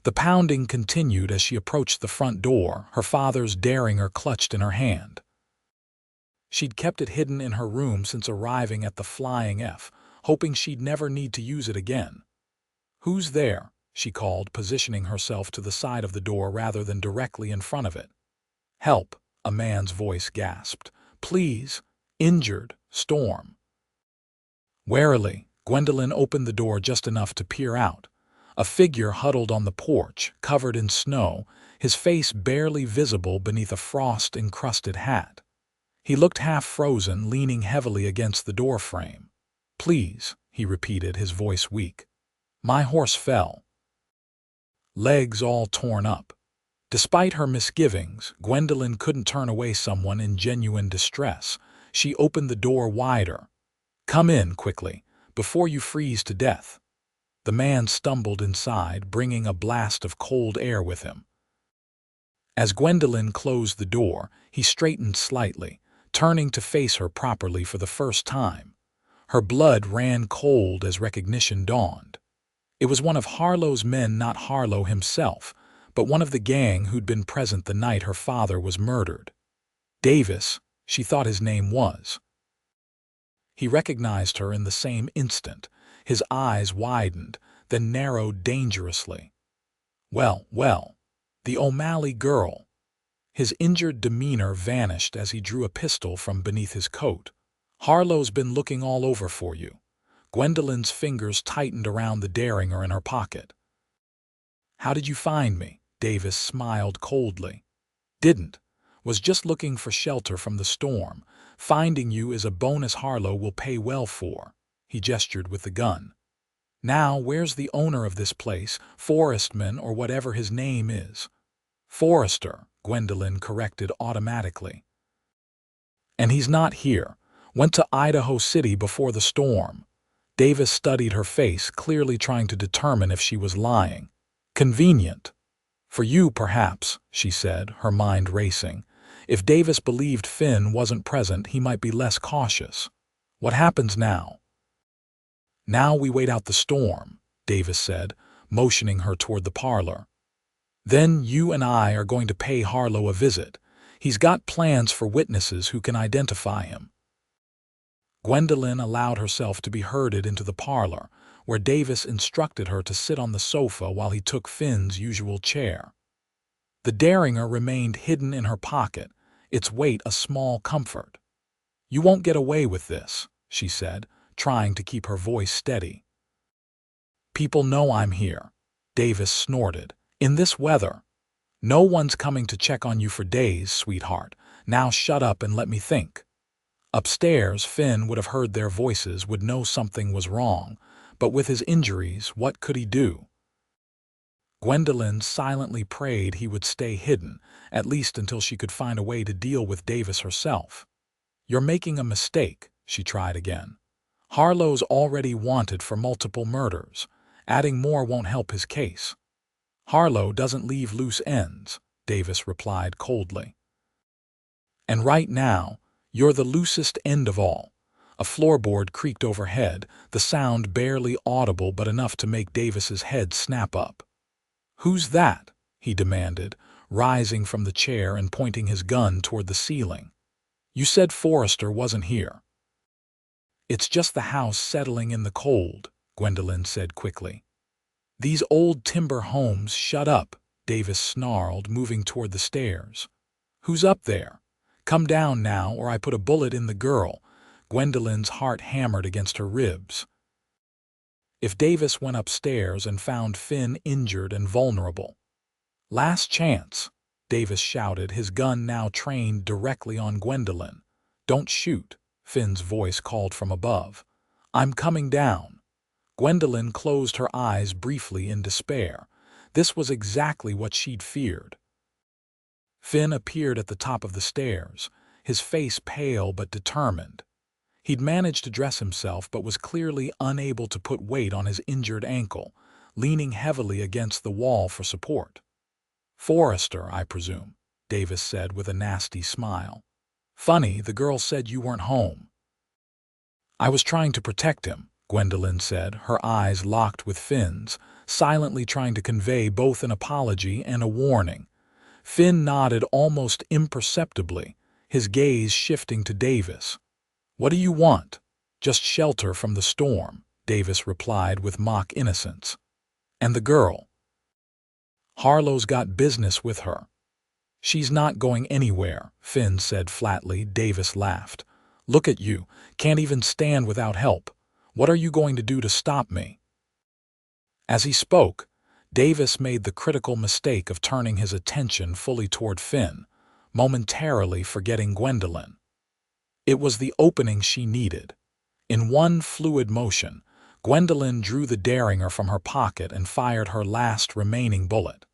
The pounding continued as she approached the front door, her father's derringer clutched in her hand. She'd kept it hidden in her room since arriving at the Flying F, hoping she'd never need to use it again. Who's there? She called, positioning herself to the side of the door rather than directly in front of it. Help, a man's voice gasped. Please, injured, Storm. Warily, Gwendolyn opened the door just enough to peer out. A figure huddled on the porch, covered in snow, his face barely visible beneath a frost-encrusted hat. He looked half-frozen, leaning heavily against the doorframe. Please, he repeated, his voice weak. My horse fell. Legs all torn up. Despite her misgivings, Gwendolyn couldn't turn away someone in genuine distress. She opened the door wider. Come in, quickly, before you freeze to death. The man stumbled inside, bringing a blast of cold air with him. As Gwendolyn closed the door, he straightened slightly, turning to face her properly for the first time. Her blood ran cold as recognition dawned. It was one of Harlow's men, not Harlow himself, but one of the gang who'd been present the night her father was murdered. Davis, she thought his name was. He recognized her in the same instant. His eyes widened, then narrowed dangerously. Well, the O'Malley girl. His injured demeanor vanished as he drew a pistol from beneath his coat. Harlow's been looking all over for you. Gwendolyn's fingers tightened around the derringer in her pocket. How did you find me? Davis smiled coldly. Didn't. Was just looking for shelter from the storm. Finding you is a bonus Harlow will pay well for. He gestured with the gun. Now, where's the owner of this place, Forrestman or whatever his name is? Forrester, Gwendolyn corrected automatically. And he's not here. Went to Idaho City before the storm. Davis studied her face, clearly trying to determine if she was lying. Convenient. For you, perhaps, she said, her mind racing. If Davis believed Finn wasn't present, he might be less cautious. What happens now? Now we wait out the storm, Davis said, motioning her toward the parlor. Then you and I are going to pay Harlow a visit. He's got plans for witnesses who can identify him. Gwendolyn allowed herself to be herded into the parlor, where Davis instructed her to sit on the sofa while he took Finn's usual chair. The derringer remained hidden in her pocket, its weight a small comfort. You won't get away with this, she said, trying to keep her voice steady. People know I'm here, Davis snorted. In this weather. No one's coming to check on you for days, sweetheart. Now shut up and let me think. Upstairs, Finn would have heard their voices, would know something was wrong, but with his injuries, what could he do? Gwendolyn silently prayed he would stay hidden, at least until she could find a way to deal with Davis herself. "You're making a mistake," she tried again. "Harlow's already wanted for multiple murders. Adding more won't help his case." "Harlow doesn't leave loose ends," Davis replied coldly. "And right now, you're the loosest end of all." A floorboard creaked overhead, the sound barely audible but enough to make Davis's head snap up. "Who's that?" he demanded, rising from the chair and pointing his gun toward the ceiling. "You said Forrester wasn't here." "It's just the house settling in the cold," Gwendolyn said quickly. "These old timber homes shut up," Davis snarled, moving toward the stairs. "Who's up there? Come down now or I put a bullet in the girl." Gwendolyn's heart hammered against her ribs. If Davis went upstairs and found Finn injured and vulnerable. "Last chance," Davis shouted, his gun now trained directly on Gwendolyn. "Don't shoot," Finn's voice called from above. "I'm coming down." Gwendolyn closed her eyes briefly in despair. This was exactly what she'd feared. Finn appeared at the top of the stairs, his face pale but determined. He'd managed to dress himself but was clearly unable to put weight on his injured ankle, leaning heavily against the wall for support. "Forrester, I presume," Davis said with a nasty smile. "Funny, the girl said you weren't home." "I was trying to protect him," Gwendolyn said, her eyes locked with Finn's, silently trying to convey both an apology and a warning. Finn nodded almost imperceptibly, his gaze shifting to Davis. "What do you want?" "Just shelter from the storm," Davis replied with mock innocence. "And the girl?" "Harlow's got business with her." "She's not going anywhere," Finn said flatly. Davis laughed. "Look at you, can't even stand without help. What are you going to do to stop me?" As he spoke, Davis made the critical mistake of turning his attention fully toward Finn, momentarily forgetting Gwendolyn. It was the opening she needed. In one fluid motion, Gwendolyn drew the Derringer from her pocket and fired her last remaining bullet.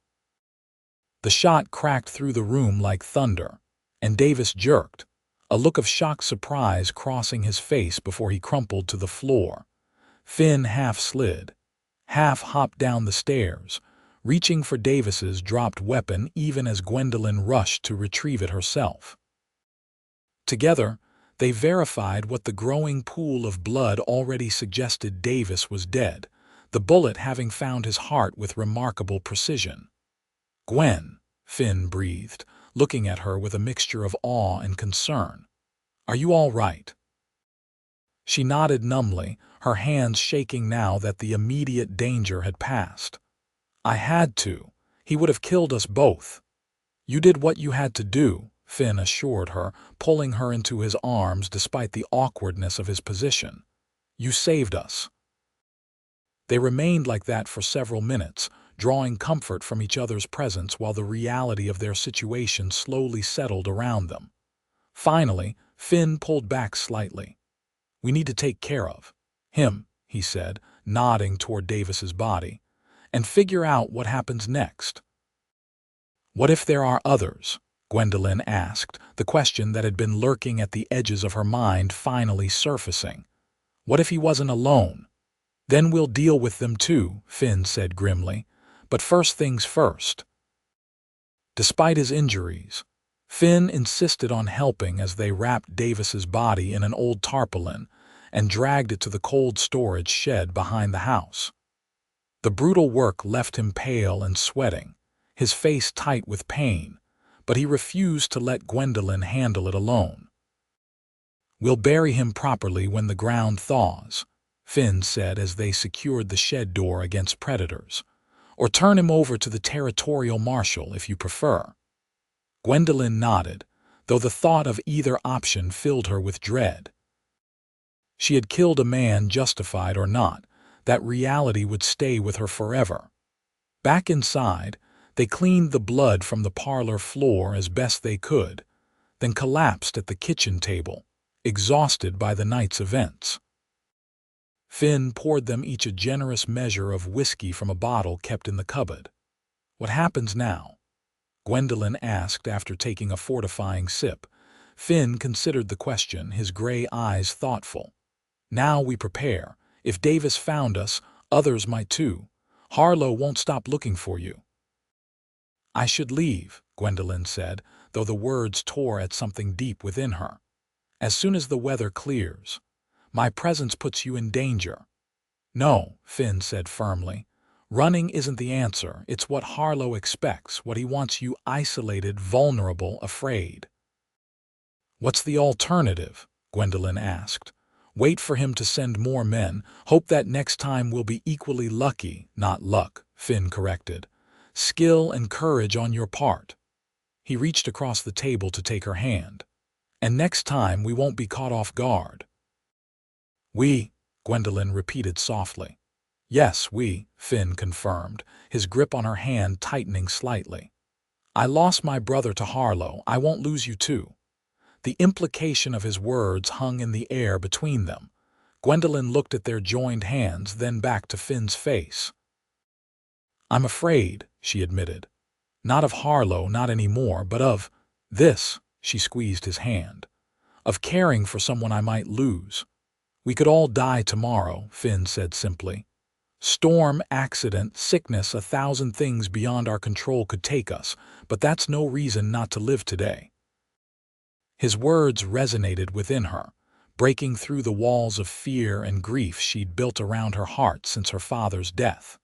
The shot cracked through the room like thunder, and Davis jerked, a look of shocked surprise crossing his face before he crumpled to the floor. Finn half slid, half hopped down the stairs, reaching for Davis's dropped weapon even as Gwendolyn rushed to retrieve it herself. Together, they verified what the growing pool of blood already suggested: Davis was dead, the bullet having found his heart with remarkable precision. "Gwen," Finn breathed, looking at her with a mixture of awe and concern. "Are you all right?" She nodded numbly, her hands shaking now that the immediate danger had passed. "I had to. He would have killed us both." "You did what you had to do," Finn assured her, pulling her into his arms despite the awkwardness of his position. "You saved us." They remained like that for several minutes, drawing comfort from each other's presence while the reality of their situation slowly settled around them. Finally, Finn pulled back slightly. "We need to take care of him," he said, nodding toward Davis's body, "and figure out what happens next." "What if there are others?" Gwendolyn asked, the question that had been lurking at the edges of her mind finally surfacing. "What if he wasn't alone?" "Then we'll deal with them too," Finn said grimly. "But first things first." Despite his injuries, Finn insisted on helping as they wrapped Davis's body in an old tarpaulin and dragged it to the cold storage shed behind the house. The brutal work left him pale and sweating, his face tight with pain, but he refused to let Gwendolyn handle it alone. "We'll bury him properly when the ground thaws," Finn said as they secured the shed door against predators. "Or turn him over to the territorial marshal if you prefer." Gwendolyn nodded, though the thought of either option filled her with dread. She had killed a man, justified or not. That reality would stay with her forever. Back inside, they cleaned the blood from the parlor floor as best they could, then collapsed at the kitchen table, exhausted by the night's events. Finn poured them each a generous measure of whiskey from a bottle kept in the cupboard. What happens now? Gwendolyn asked after taking a fortifying sip. Finn considered the question, his gray eyes thoughtful. Now we prepare. If Davis found us, others might too. Harlow won't stop looking for you. I should leave, Gwendolyn said, though the words tore at something deep within her. As soon as the weather clears. My presence puts you in danger. No, Finn said firmly. Running isn't the answer. It's what Harlow expects, what he wants you isolated, vulnerable, afraid. What's the alternative? Gwendolyn asked. Wait for him to send more men. Hope that next time we'll be equally lucky, not luck, Finn corrected. Skill and courage on your part. He reached across the table to take her hand. And next time we won't be caught off guard. We, Gwendolyn repeated softly. Yes, we, Finn confirmed, his grip on her hand tightening slightly. I lost my brother to Harlow. I won't lose you too. The implication of his words hung in the air between them. Gwendolyn looked at their joined hands, then back to Finn's face. I'm afraid, she admitted. Not of Harlow, not anymore, but of this, she squeezed his hand. Of caring for someone I might lose. We could all die tomorrow, Finn said simply. Storm, accident, sickness, 1,000 things beyond our control could take us, but that's no reason not to live today. His words resonated within her, breaking through the walls of fear and grief she'd built around her heart since her father's death.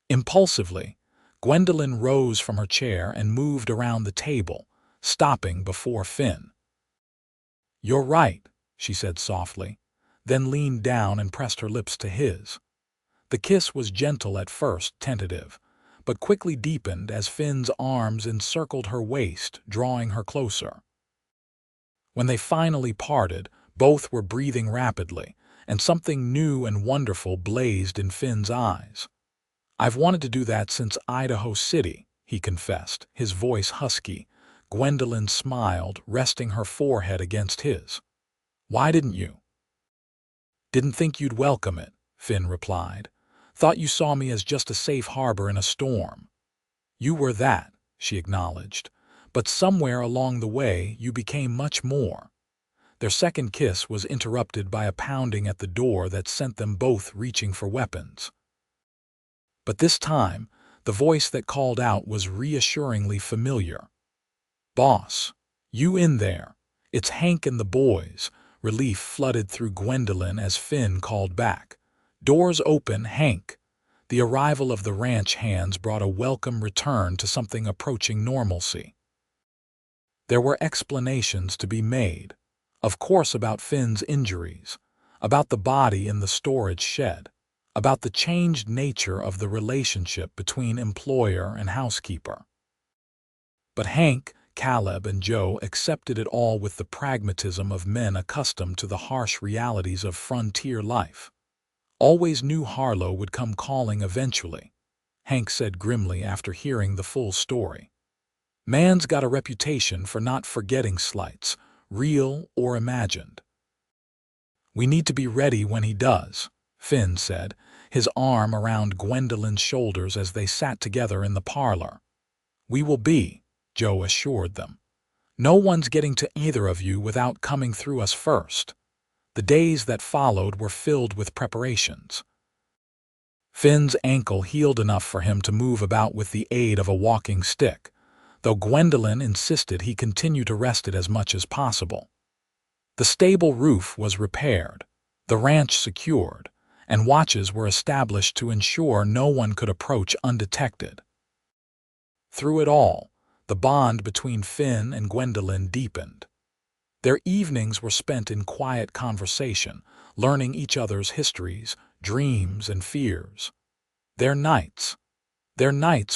Impulsively, Gwendolyn rose from her chair and moved around the table, stopping before Finn. You're right, she said softly, then leaned down and pressed her lips to his. The kiss was gentle at first, tentative, but quickly deepened as Finn's arms encircled her waist, drawing her closer. When they finally parted, both were breathing rapidly, and something new and wonderful blazed in Finn's eyes. I've wanted to do that since Idaho City, he confessed, his voice husky. Gwendolyn smiled, resting her forehead against his. Why didn't you? Didn't think you'd welcome it, Finn replied. Thought you saw me as just a safe harbor in a storm. You were that, she acknowledged, but somewhere along the way you became much more. Their second kiss was interrupted by a pounding at the door that sent them both reaching for weapons. But this time, the voice that called out was reassuringly familiar. Boss, you in there? It's Hank and the boys. Relief flooded through Gwendolyn as Finn called back. Doors open, Hank. The arrival of the ranch hands brought a welcome return to something approaching normalcy. There were explanations to be made, of course about Finn's injuries, about the body in the storage shed, about the changed nature of the relationship between employer and housekeeper. But Hank, Caleb, and Joe accepted it all with the pragmatism of men accustomed to the harsh realities of frontier life. Always knew Harlow would come calling eventually, Hank said grimly after hearing the full story. Man's got a reputation for not forgetting slights, real or imagined. We need to be ready when he does, Finn said, his arm around Gwendolyn's shoulders as they sat together in the parlor. We will be, Joe assured them. No one's getting to either of you without coming through us first. The days that followed were filled with preparations. Finn's ankle healed enough for him to move about with the aid of a walking stick, though Gwendolyn insisted he continue to rest it as much as possible. The stable roof was repaired, the ranch secured, and watches were established to ensure no one could approach undetected. Through it all, the bond between Finn and Gwendolyn deepened. Their evenings were spent in quiet conversation, learning each other's histories, dreams, and fears. Their nights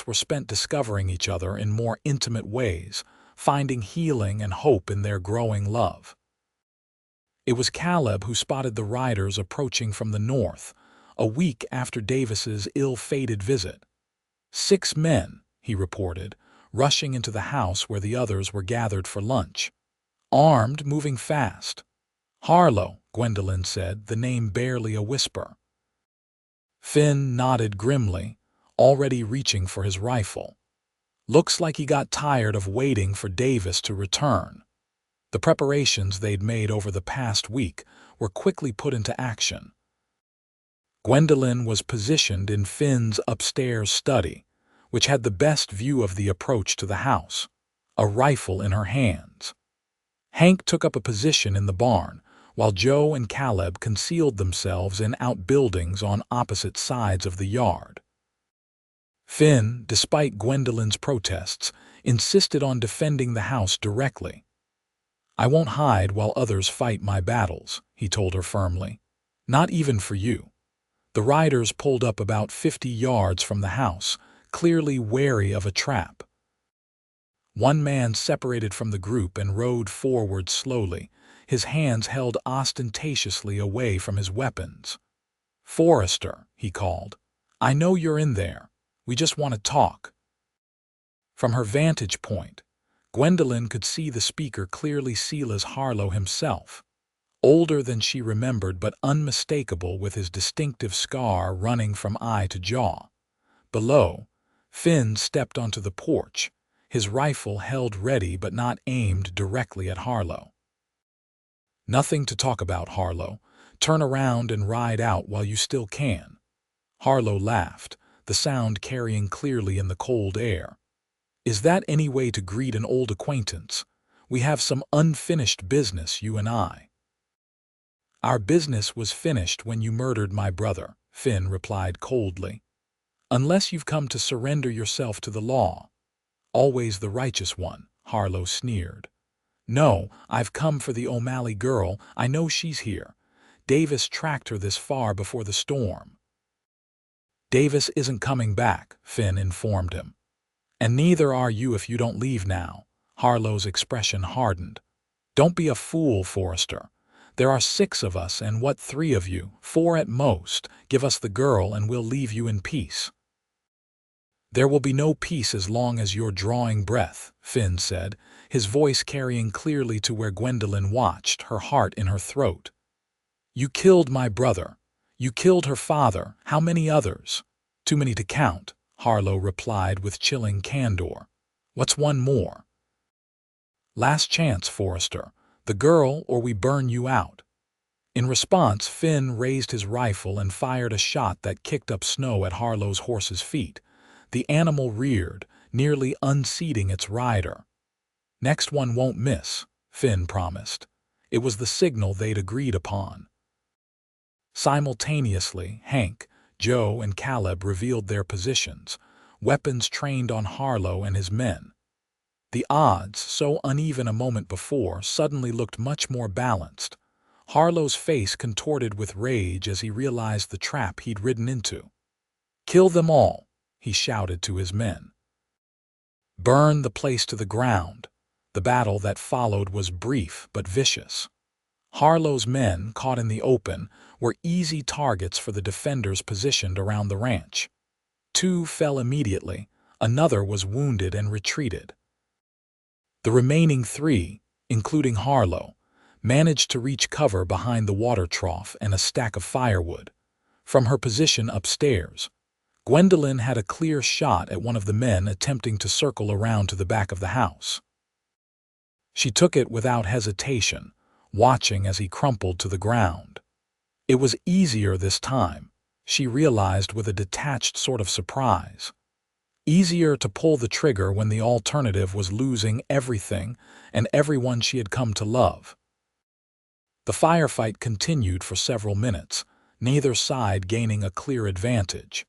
were spent discovering each other in more intimate ways, finding healing and hope in their growing love. It was Caleb who spotted the riders approaching from the north, a week after Davis's ill-fated visit. 6 men, he reported, rushing into the house where the others were gathered for lunch. Armed, moving fast. Harlow, Gwendolyn said, the name barely a whisper. Finn nodded grimly. already reaching for his rifle. Looks like he got tired of waiting for Davis to return. The preparations they'd made over the past week were quickly put into action. Gwendolyn was positioned in Finn's upstairs study, which had the best view of the approach to the house, a rifle in her hands. Hank took up a position in the barn, while Joe and Caleb concealed themselves in outbuildings on opposite sides of the yard. Finn, despite Gwendolyn's protests, insisted on defending the house directly. "I won't hide while others fight my battles," he told her firmly. "Not even for you." The riders pulled up about 50 yards from the house, clearly wary of a trap. One man separated from the group and rode forward slowly, his hands held ostentatiously away from his weapons. "Forrester," he called, "I know you're in there. We just want to talk." From her vantage point, Gwendolyn could see the speaker clearly Silas Harlow himself, older than she remembered but unmistakable with his distinctive scar running from eye to jaw. Below, Finn stepped onto the porch, his rifle held ready but not aimed directly at Harlow. "Nothing to talk about, Harlow. Turn around and ride out while you still can." Harlow laughed, the sound carrying clearly in the cold air. "Is that any way to greet an old acquaintance? We have some unfinished business, you and I." "Our business was finished when you murdered my brother," Finn replied coldly. "Unless you've come to surrender yourself to the law." "Always the righteous one," Harlow sneered. "No, I've come for the O'Malley girl. I know she's here. Davis tracked her this far before the storm." "Davis isn't coming back," Finn informed him. "And neither are you if you don't leave now." Harlow's expression hardened. "Don't be a fool, Forrester. There are 6 of us and 3 of you, 4 at most. Give us the girl and we'll leave you in peace." "There will be no peace as long as you're drawing breath," Finn said, his voice carrying clearly to where Gwendolyn watched, her heart in her throat. "You killed my brother. You killed her father. How many others?" "Too many to count," Harlow replied with chilling candor. "What's one more?" "Last chance, Forrester. The girl or we burn you out." In response, Finn raised his rifle and fired a shot that kicked up snow at Harlow's horse's feet. The animal reared, nearly unseating its rider. "Next one won't miss," Finn promised. It was the signal they'd agreed upon. Simultaneously, Hank, Joe, and Caleb revealed their positions, weapons trained on Harlow and his men. The odds, so uneven a moment before, suddenly looked much more balanced. Harlow's face contorted with rage as he realized the trap he'd ridden into. "Kill them all," he shouted to his men. "Burn the place to the ground." The battle that followed was brief but vicious. Harlow's men, caught in the open, were easy targets for the defenders positioned around the ranch. 2 fell immediately, another was wounded and retreated. The remaining 3, including Harlow, managed to reach cover behind the water trough and a stack of firewood. From her position upstairs, Gwendolyn had a clear shot at one of the men attempting to circle around to the back of the house. She took it without hesitation, watching as he crumpled to the ground. It was easier this time, she realized with a detached sort of surprise. Easier to pull the trigger when the alternative was losing everything and everyone she had come to love. The firefight continued for several minutes, neither side gaining a clear advantage.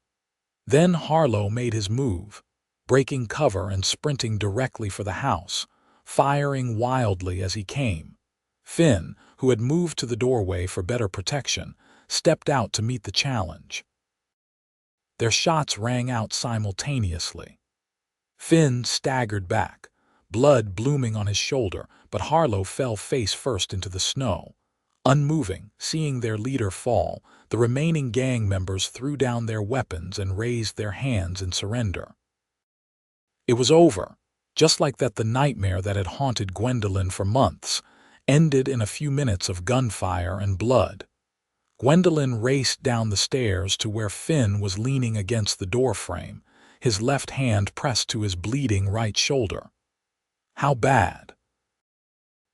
Then Harlow made his move, breaking cover and sprinting directly for the house, firing wildly as he came. Finn, who had moved to the doorway for better protection, stepped out to meet the challenge. Their shots rang out simultaneously. Finn staggered back, blood blooming on his shoulder, but Harlow fell face first into the snow. Unmoving, seeing their leader fall, the remaining gang members threw down their weapons and raised their hands in surrender. It was over, just like that. The nightmare that had haunted Gwendolyn for months ended in a few minutes of gunfire and blood. Gwendolyn raced down the stairs to where Finn was leaning against the doorframe, his left hand pressed to his bleeding right shoulder. "How bad?"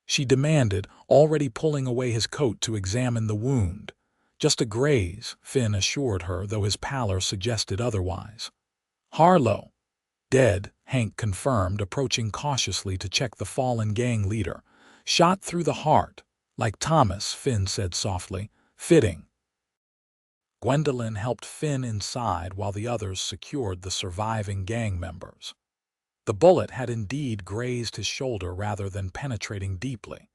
she demanded, already pulling away his coat to examine the wound. "Just a graze," Finn assured her, though his pallor suggested otherwise. "Harlow." "Dead," Hank confirmed, approaching cautiously to check the fallen gang leader. "Shot through the heart." "Like Thomas," Finn said softly. "Fitting." Gwendolyn helped Finn inside while the others secured the surviving gang members. The bullet had indeed grazed his shoulder rather than penetrating deeply,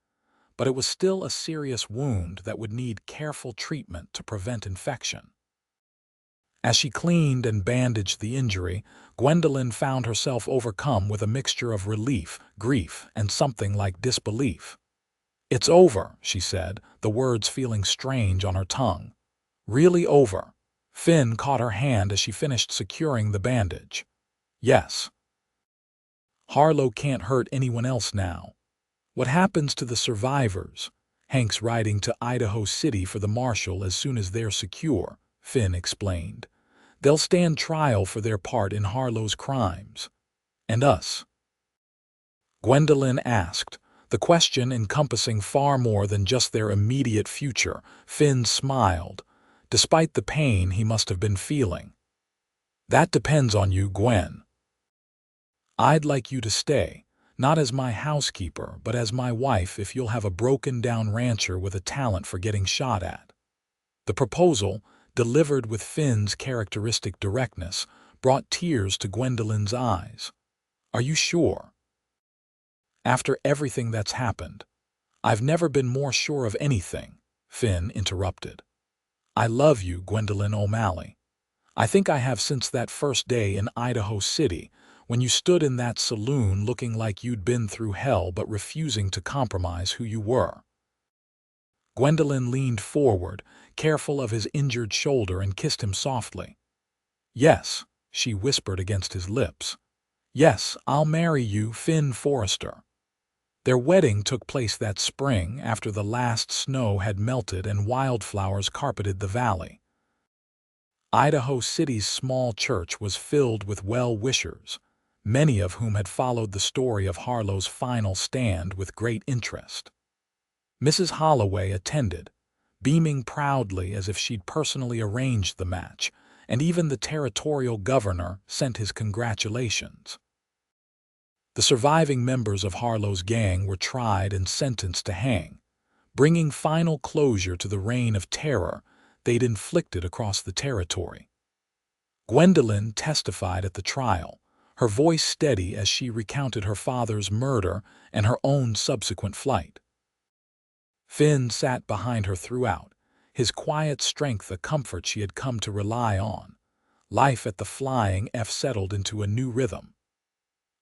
but it was still a serious wound that would need careful treatment to prevent infection. As she cleaned and bandaged the injury, Gwendolyn found herself overcome with a mixture of relief, grief, and something like disbelief. "It's over," she said, the words feeling strange on her tongue. "Really over." Finn caught her hand as she finished securing the bandage. "Yes. Harlow can't hurt anyone else now." "What happens to the survivors?" "Hank's riding to Idaho City for the marshal as soon as they're secure," Finn explained. "They'll stand trial for their part in Harlow's crimes." "And us?" Gwendolyn asked, the question encompassing far more than just their immediate future. Finn smiled, despite the pain he must have been feeling. "That depends on you, Gwen. I'd like you to stay, not as my housekeeper, but as my wife if you'll have a broken-down rancher with a talent for getting shot at." The proposal, delivered with Finn's characteristic directness, brought tears to Gwendolyn's eyes. "Are you sure?" "After everything that's happened." "I've never been more sure of anything," Finn interrupted. "I love you, Gwendolyn O'Malley. I think I have since that first day in Idaho City, when you stood in that saloon looking like you'd been through hell but refusing to compromise who you were." Gwendolyn leaned forward, careful of his injured shoulder, and kissed him softly. "Yes," she whispered against his lips. "Yes, I'll marry you, Finn Forrester." Their wedding took place that spring after the last snow had melted and wildflowers carpeted the valley. Idaho City's small church was filled with well-wishers, many of whom had followed the story of Harlow's final stand with great interest. Mrs. Holloway attended, beaming proudly as if she'd personally arranged the match, and even the territorial governor sent his congratulations. The surviving members of Harlow's gang were tried and sentenced to hang, bringing final closure to the reign of terror they'd inflicted across the territory. Gwendolyn testified at the trial, her voice steady as she recounted her father's murder and her own subsequent flight. Finn sat behind her throughout, his quiet strength a comfort she had come to rely on. Life at the Flying F settled into a new rhythm.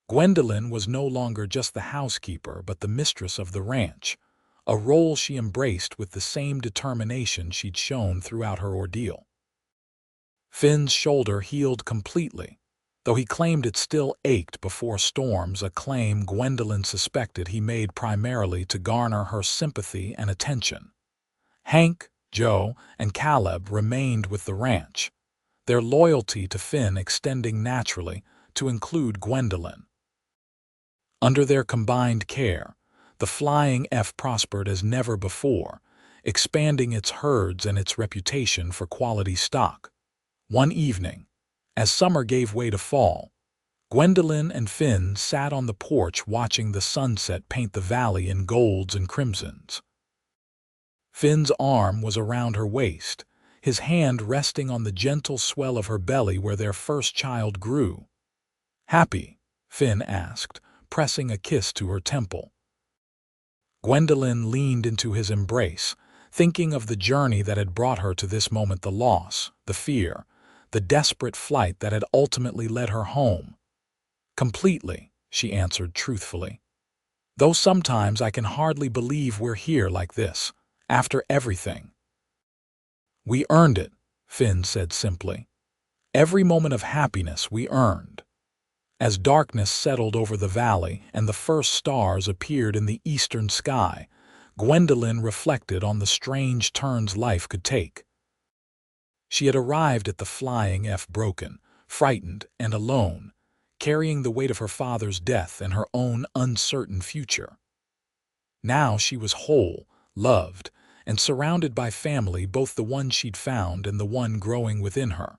Gwendolyn was no longer just the housekeeper but the mistress of the ranch, a role she embraced with the same determination she'd shown throughout her ordeal. Finn's shoulder healed completely, though he claimed it still ached before storms, a claim Gwendolyn suspected he made primarily to garner her sympathy and attention. Hank, Joe, and Caleb remained with the ranch, their loyalty to Finn extending naturally to include Gwendolyn. Under their combined care, the Flying F prospered as never before, expanding its herds and its reputation for quality stock. One evening, as summer gave way to fall, Gwendolyn and Finn sat on the porch watching the sunset paint the valley in golds and crimsons. Finn's arm was around her waist, his hand resting on the gentle swell of her belly where their first child grew. "Happy?" Finn asked, pressing a kiss to her temple. Gwendolyn leaned into his embrace, thinking of the journey that had brought her to this moment, the loss, the fear, the desperate flight that had ultimately led her home. "Completely," she answered truthfully. "Though sometimes I can hardly believe we're here like this, after everything." "We earned it," Finn said simply. "Every moment of happiness we earned." As darkness settled over the valley and the first stars appeared in the eastern sky, Gwendolyn reflected on the strange turns life could take. She had arrived at the Flying F broken, frightened, and alone, carrying the weight of her father's death and her own uncertain future. Now she was whole, loved, and surrounded by family, both the one she'd found and the one growing within her.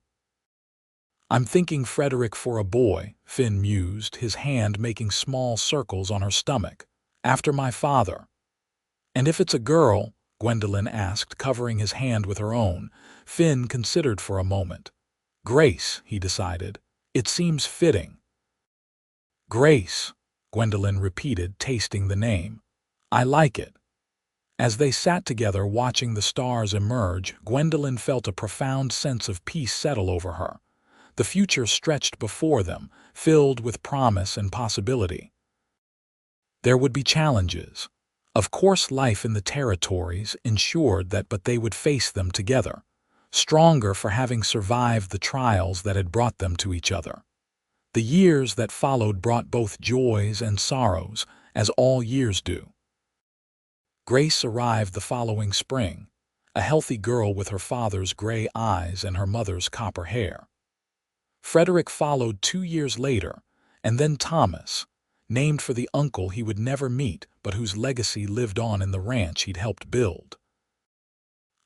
"I'm thinking Frederick for a boy," Finn mused, his hand making small circles on her stomach. "After my father." "And if it's a girl?" Gwendolyn asked, covering his hand with her own. Finn considered for a moment. "Grace," he decided. "It seems fitting." "Grace," Gwendolyn repeated, tasting the name. "I like it." As they sat together watching the stars emerge, Gwendolyn felt a profound sense of peace settle over her. The future stretched before them, filled with promise and possibility. There would be challenges. Of course, life in the territories ensured that, but they would face them together, stronger for having survived the trials that had brought them to each other. The years that followed brought both joys and sorrows, as all years do. Grace arrived the following spring, a healthy girl with her father's gray eyes and her mother's copper hair. Frederick followed 2 years later, and then Thomas, named for the uncle he would never meet but whose legacy lived on in the ranch he'd helped build.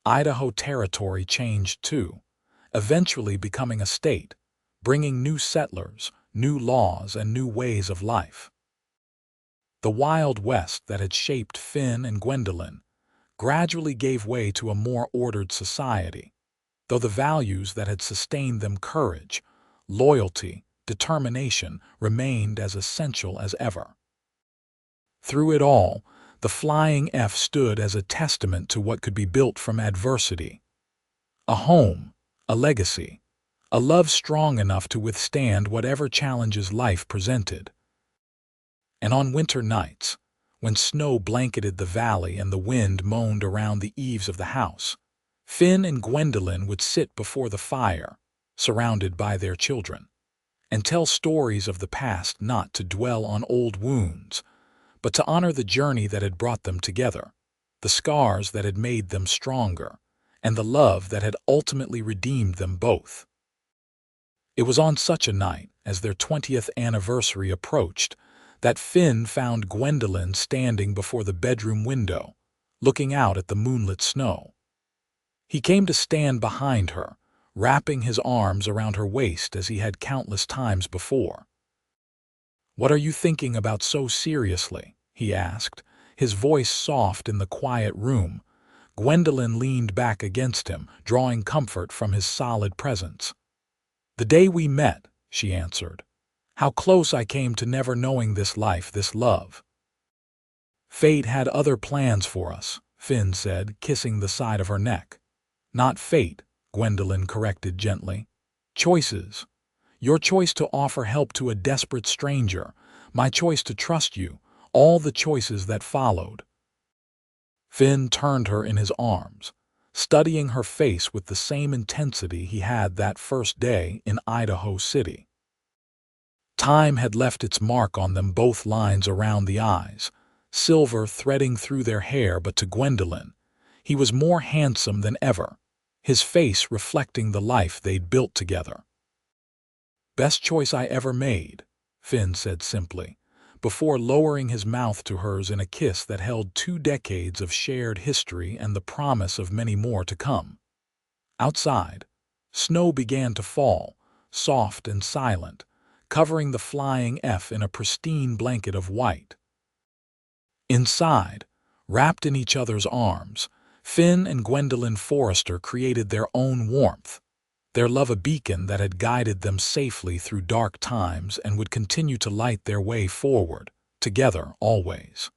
Idaho Territory changed too, eventually becoming a state, bringing new settlers, new laws, and new ways of life. The Wild West that had shaped Finn and Gwendolyn gradually gave way to a more ordered society, though the values that had sustained them, courage, loyalty, determination, remained as essential as ever. Through it all, the Flying F stood as a testament to what could be built from adversity. A home, a legacy, a love strong enough to withstand whatever challenges life presented. And on winter nights, when snow blanketed the valley and the wind moaned around the eaves of the house, Finn and Gwendolyn would sit before the fire, surrounded by their children, and tell stories of the past, not to dwell on old wounds, but to honor the journey that had brought them together, the scars that had made them stronger, and the love that had ultimately redeemed them both. It was on such a night, as their 20th anniversary approached, that Finn found Gwendolyn standing before the bedroom window, looking out at the moonlit snow. He came to stand behind her, wrapping his arms around her waist as he had countless times before. "What are you thinking about so seriously?" he asked, his voice soft in the quiet room. Gwendolyn leaned back against him, drawing comfort from his solid presence. "The day we met," she answered. "How close I came to never knowing this life, this love." "Fate had other plans for us," Finn said, kissing the side of her neck. "Not fate," Gwendolyn corrected gently. "Choices. Your choice to offer help to a desperate stranger, my choice to trust you, all the choices that followed." Finn turned her in his arms, studying her face with the same intensity he had that first day in Idaho City. Time had left its mark on them, both lines around the eyes, silver threading through their hair, but to Gwendolyn, he was more handsome than ever, his face reflecting the life they'd built together. "Best choice I ever made," Finn said simply, before lowering his mouth to hers in a kiss that held 2 decades of shared history and the promise of many more to come. Outside, snow began to fall, soft and silent, covering the Flying F in a pristine blanket of white. Inside, wrapped in each other's arms, Finn and Gwendolyn Forrester created their own warmth, their love a beacon that had guided them safely through dark times and would continue to light their way forward, together always.